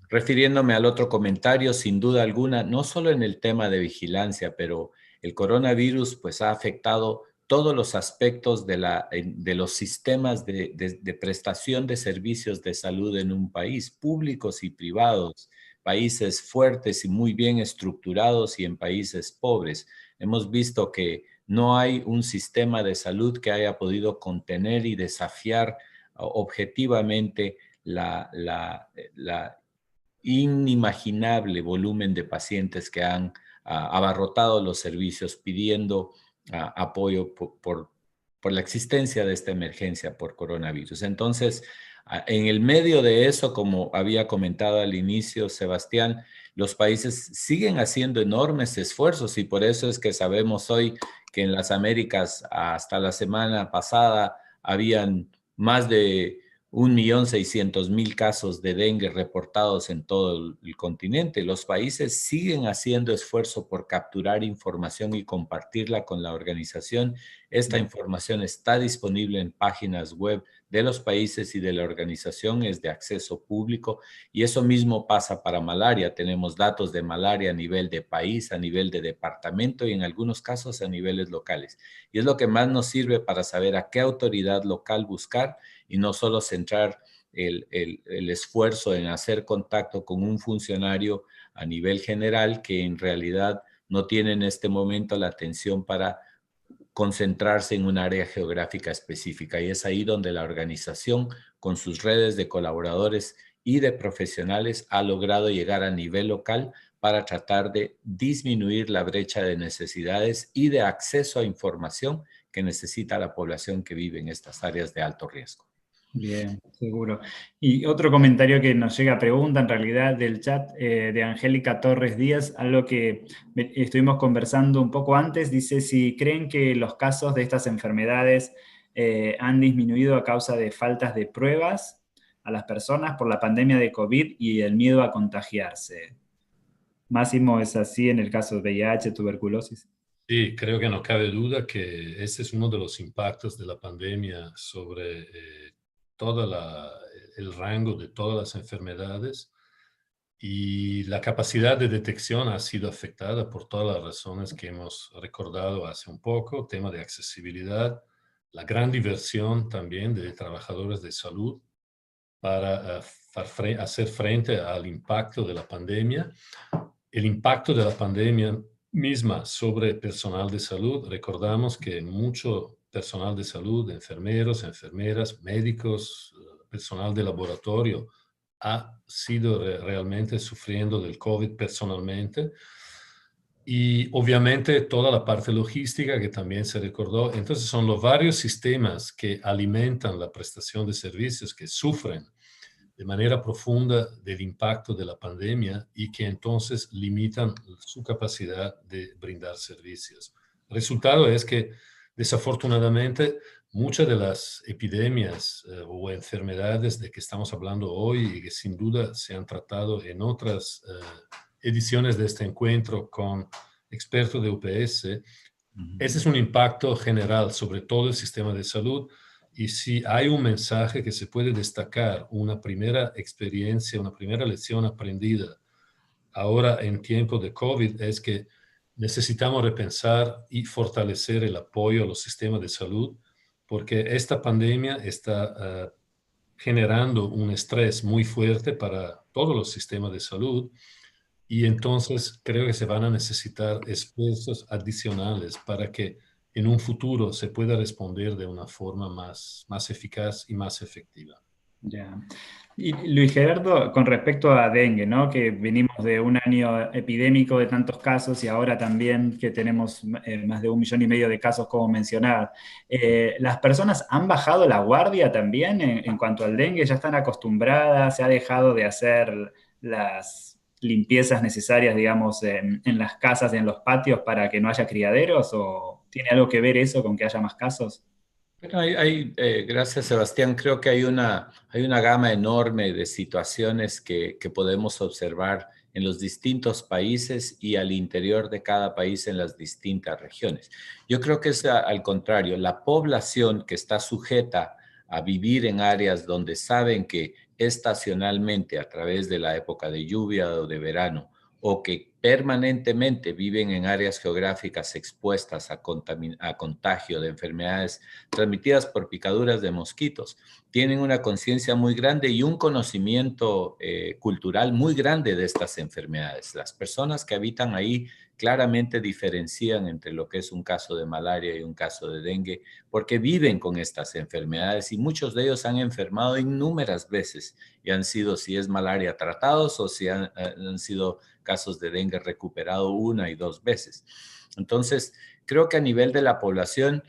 Refiriéndome al otro comentario, sin duda alguna, no solo en el tema de vigilancia, pero el coronavirus pues ha afectado todos los aspectos de los sistemas de prestación de servicios de salud en un país, públicos y privados, países fuertes y muy bien estructurados y en países pobres. Hemos visto que no hay un sistema de salud que haya podido contener y desafiar objetivamente la inimaginable volumen de pacientes que han abarrotado los servicios pidiendo apoyo por la existencia de esta emergencia por coronavirus. Entonces, en el medio de eso, como había comentado al inicio Sebastián, los países siguen haciendo enormes esfuerzos y por eso es que sabemos hoy que en las Américas hasta la semana pasada habían más de 1.600.000 casos de dengue reportados en todo el continente. Los países siguen haciendo esfuerzo por capturar información y compartirla con la organización. Esta información está disponible en páginas web de los países y de la organización, es de acceso público, y eso mismo pasa para malaria. Tenemos datos de malaria a nivel de país, a nivel de departamento y en algunos casos a niveles locales. Y es lo que más nos sirve para saber a qué autoridad local buscar y no solo centrar el esfuerzo en hacer contacto con un funcionario a nivel general que en realidad no tiene en este momento la atención para concentrarse en un área geográfica específica. Y es ahí donde la organización, con sus redes de colaboradores y de profesionales, ha logrado llegar a nivel local para tratar de disminuir la brecha de necesidades y de acceso a información que necesita la población que vive en estas áreas de alto riesgo. Bien, seguro. Y otro comentario que nos llega a pregunta, en realidad, del chat de Angélica Torres Díaz, algo que estuvimos conversando un poco antes, dice si creen que los casos de estas enfermedades han disminuido a causa de faltas de pruebas a las personas por la pandemia de COVID y el miedo a contagiarse. Máximo, ¿es así en el caso de VIH, tuberculosis? Sí, creo que no cabe duda que ese es uno de los impactos de la pandemia sobre todo el rango de todas las enfermedades, y la capacidad de detección ha sido afectada por todas las razones que hemos recordado hace un poco: tema de accesibilidad, la gran diversión también de trabajadores de salud para hacer frente al impacto de la pandemia. El impacto de la pandemia misma sobre personal de salud. Recordamos que mucho personal de salud, enfermeros, enfermeras, médicos, personal de laboratorio, ha sido realmente sufriendo del COVID personalmente. Y obviamente toda la parte logística que también se recordó. Entonces son los varios sistemas que alimentan la prestación de servicios que sufren de manera profunda del impacto de la pandemia y que entonces limitan su capacidad de brindar servicios. El resultado es que, desafortunadamente, muchas de las epidemias o enfermedades de que estamos hablando hoy y que sin duda se han tratado en otras ediciones de este encuentro con expertos de UPS, ese es un impacto general sobre todo el sistema de salud. Y si hay un mensaje que se puede destacar, una primera experiencia, una primera lección aprendida ahora en tiempo de COVID, es que necesitamos repensar y fortalecer el apoyo a los sistemas de salud, porque esta pandemia está generando un estrés muy fuerte para todos los sistemas de salud. Y entonces creo que se van a necesitar esfuerzos adicionales para que en un futuro se pueda responder de una forma más eficaz y más efectiva. Ya. Y Luis Gerardo, con respecto a dengue, ¿no? Que venimos de un año epidémico de tantos casos y ahora también que tenemos más de 1,5 millones de casos, como mencionaba. ¿Las personas han bajado la guardia también en cuanto al dengue? ¿Ya están acostumbradas? ¿Se ha dejado de hacer las limpiezas necesarias, digamos, en las casas, en los patios para que no haya criaderos? ¿O tiene algo que ver eso con que haya más casos? Bueno, gracias Sebastián, creo que hay una gama enorme de situaciones que podemos observar en los distintos países y al interior de cada país en las distintas regiones. Yo creo que es al contrario, la población que está sujeta a vivir en áreas donde saben que estacionalmente a través de la época de lluvia o de verano, o que permanentemente viven en áreas geográficas expuestas a contagio de enfermedades transmitidas por picaduras de mosquitos, tienen una conciencia muy grande y un conocimiento cultural muy grande de estas enfermedades. Las personas que habitan ahí claramente diferencian entre lo que es un caso de malaria y un caso de dengue, porque viven con estas enfermedades y muchos de ellos han enfermado innumerables veces y han sido, si es malaria, tratados o si han sido casos de dengue recuperados 1 y 2 veces. Entonces, creo que a nivel de la población,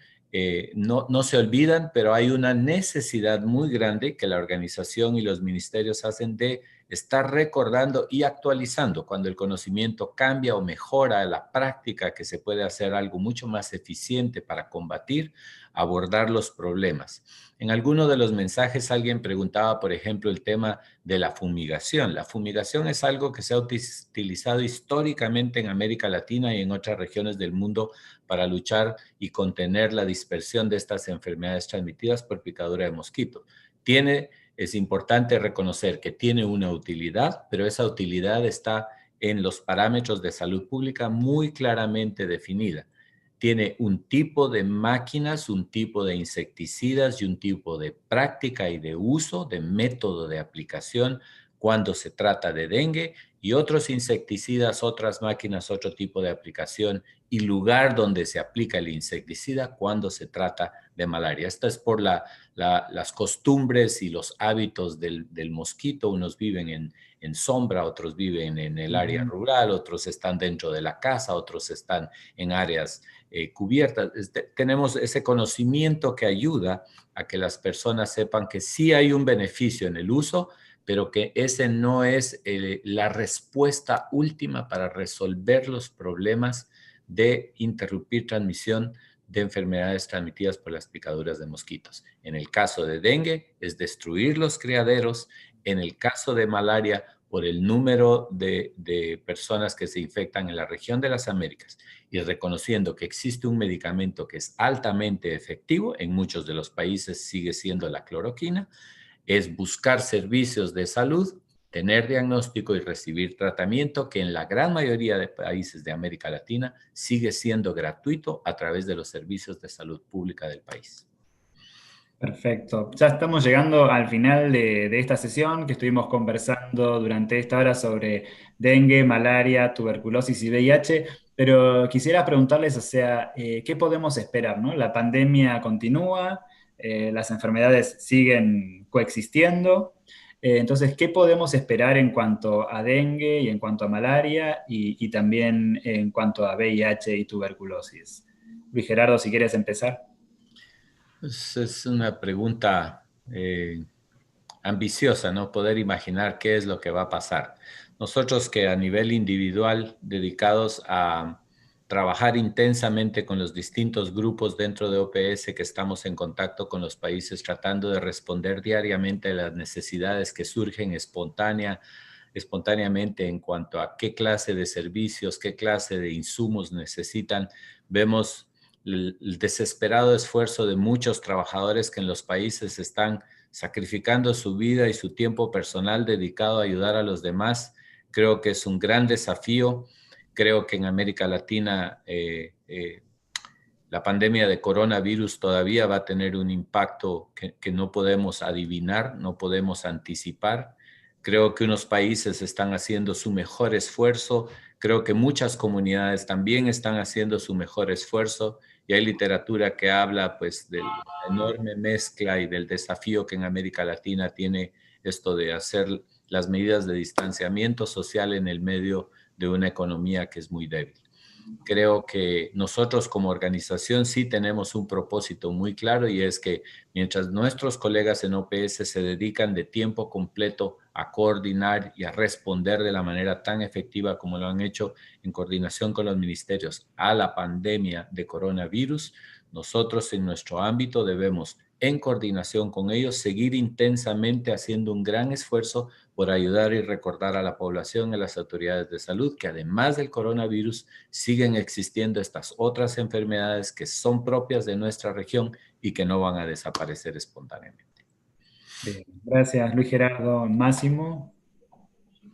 no se olvidan, pero hay una necesidad muy grande que la organización y los ministerios hacen de estar recordando y actualizando cuando el conocimiento cambia o mejora la práctica, que se puede hacer algo mucho más eficiente para combatir, abordar los problemas. En alguno de los mensajes alguien preguntaba, por ejemplo, el tema de la fumigación. La fumigación es algo que se ha utilizado históricamente en América Latina y en otras regiones del mundo para luchar y contener la dispersión de estas enfermedades transmitidas por picadura de mosquito. Es importante reconocer que tiene una utilidad, pero esa utilidad está en los parámetros de salud pública muy claramente definida. Tiene un tipo de máquinas, un tipo de insecticidas y un tipo de práctica y de uso, de método de aplicación cuando se trata de dengue, y otros insecticidas, otras máquinas, otro tipo de aplicación y lugar donde se aplica el insecticida cuando se trata de malaria. Esto es por las costumbres y los hábitos del mosquito. Unos viven en sombra, otros viven en el área rural, otros están dentro de la casa, otros están en áreas cubiertas. Tenemos ese conocimiento que ayuda a que las personas sepan que sí hay un beneficio en el uso, pero que ese no es la respuesta última para resolver los problemas de interrumpir transmisión de enfermedades transmitidas por las picaduras de mosquitos. En el caso de dengue, es destruir los criaderos. En el caso de malaria, por el número de personas que se infectan en la región de las Américas, y reconociendo que existe un medicamento que es altamente efectivo, en muchos de los países sigue siendo la cloroquina, es buscar servicios de salud, tener diagnóstico y recibir tratamiento, que en la gran mayoría de países de América Latina sigue siendo gratuito a través de los servicios de salud pública del país. Perfecto. Ya estamos llegando al final de esta sesión que estuvimos conversando durante esta hora sobre dengue, malaria, tuberculosis y VIH, pero quisiera preguntarles, o sea, ¿qué podemos esperar, no? La pandemia continúa, las enfermedades siguen coexistiendo, entonces, ¿qué podemos esperar en cuanto a dengue y en cuanto a malaria y también en cuanto a VIH y tuberculosis? Luis Gerardo, si quieres empezar. Es una pregunta ambiciosa, ¿no? Poder imaginar qué es lo que va a pasar. Nosotros que a nivel individual, dedicados a trabajar intensamente con los distintos grupos dentro de OPS, que estamos en contacto con los países, tratando de responder diariamente a las necesidades que surgen espontáneamente en cuanto a qué clase de servicios, qué clase de insumos necesitan. Vemos el desesperado esfuerzo de muchos trabajadores que en los países están sacrificando su vida y su tiempo personal dedicado a ayudar a los demás. Creo que es un gran desafío. Creo que en América Latina la pandemia de coronavirus todavía va a tener un impacto que no podemos adivinar, no podemos anticipar. Creo que unos países están haciendo su mejor esfuerzo. Creo que muchas comunidades también están haciendo su mejor esfuerzo y hay literatura que habla pues de la enorme mezcla y del desafío que en América Latina tiene esto de hacer las medidas de distanciamiento social en el medio de una economía que es muy débil. Creo que nosotros como organización sí tenemos un propósito muy claro y es que mientras nuestros colegas en OPS se dedican de tiempo completo a coordinar y a responder de la manera tan efectiva como lo han hecho en coordinación con los ministerios a la pandemia de coronavirus, nosotros en nuestro ámbito debemos, en coordinación con ellos, seguir intensamente haciendo un gran esfuerzo por ayudar y recordar a la población y a las autoridades de salud que además del coronavirus siguen existiendo estas otras enfermedades que son propias de nuestra región y que no van a desaparecer espontáneamente. Bien, gracias Luis Gerardo. Máximo.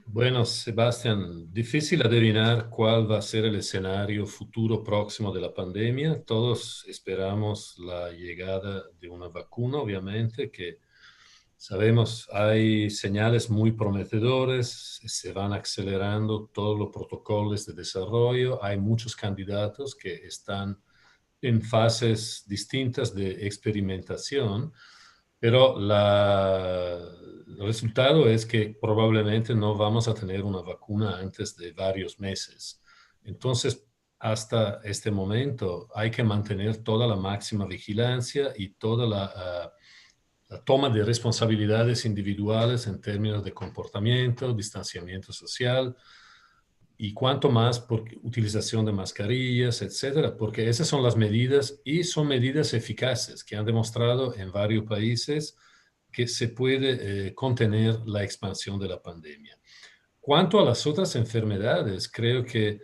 Bueno, Sebastián, difícil adivinar cuál va a ser el escenario futuro próximo de la pandemia. Todos esperamos la llegada de una vacuna, obviamente, que sabemos hay señales muy prometedores, se van acelerando todos los protocolos de desarrollo, hay muchos candidatos que están en fases distintas de experimentación, pero el resultado es que probablemente no vamos a tener una vacuna antes de varios meses. Entonces, hasta este momento hay que mantener toda la máxima vigilancia y toda la toma de responsabilidades individuales en términos de comportamiento, distanciamiento social, y cuanto más por utilización de mascarillas, etcétera, porque esas son las medidas y son medidas eficaces que han demostrado en varios países que se puede contener la expansión de la pandemia. Cuanto a las otras enfermedades, creo que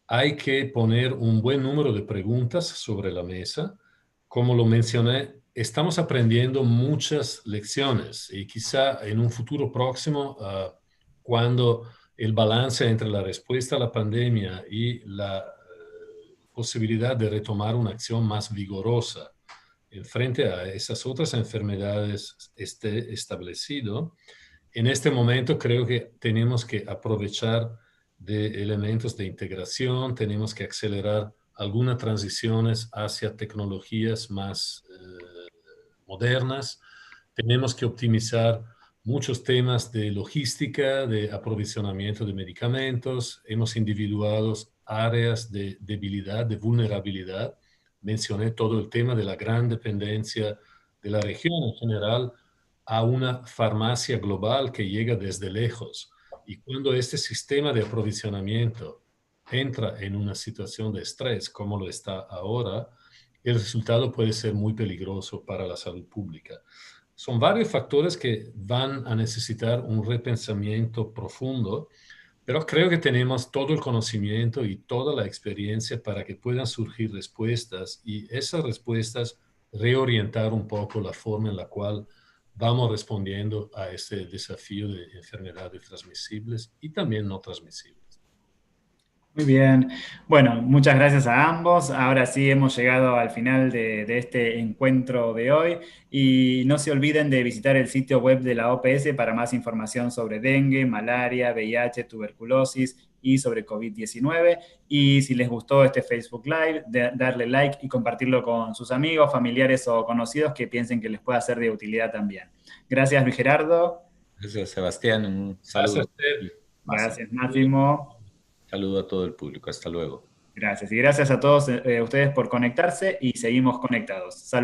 hay que poner un buen número de preguntas sobre la mesa. Como lo mencioné, estamos aprendiendo muchas lecciones y quizá en un futuro próximo, cuando el balance entre la respuesta a la pandemia y la posibilidad de retomar una acción más vigorosa en frente a esas otras enfermedades esté establecido, en este momento creo que tenemos que aprovechar de elementos de integración, tenemos que acelerar algunas transiciones hacia tecnologías más modernas, tenemos que optimizar muchos temas de logística, de aprovisionamiento de medicamentos, hemos individuado áreas de debilidad, de vulnerabilidad. Mencioné todo el tema de la gran dependencia de la región en general a una farmacia global que llega desde lejos. Y cuando este sistema de aprovisionamiento entra en una situación de estrés, como lo está ahora, el resultado puede ser muy peligroso para la salud pública. Son varios factores que van a necesitar un repensamiento profundo, pero creo que tenemos todo el conocimiento y toda la experiencia para que puedan surgir respuestas y esas respuestas reorientar un poco la forma en la cual vamos respondiendo a este desafío de enfermedades transmisibles y también no transmisibles. Muy bien. Bueno, muchas gracias a ambos. Ahora sí hemos llegado al final de este encuentro de hoy y no se olviden de visitar el sitio web de la OPS para más información sobre dengue, malaria, VIH, tuberculosis y sobre COVID-19. Y si les gustó este Facebook Live, darle like y compartirlo con sus amigos, familiares o conocidos que piensen que les pueda ser de utilidad también. Gracias, Luis Gerardo. Gracias, Sebastián. Un Gracias a saludo usted. y Gracias, Máximo. saludo a todo el público. Hasta luego. Gracias. Y gracias a todos ustedes por conectarse y seguimos conectados. Saludos.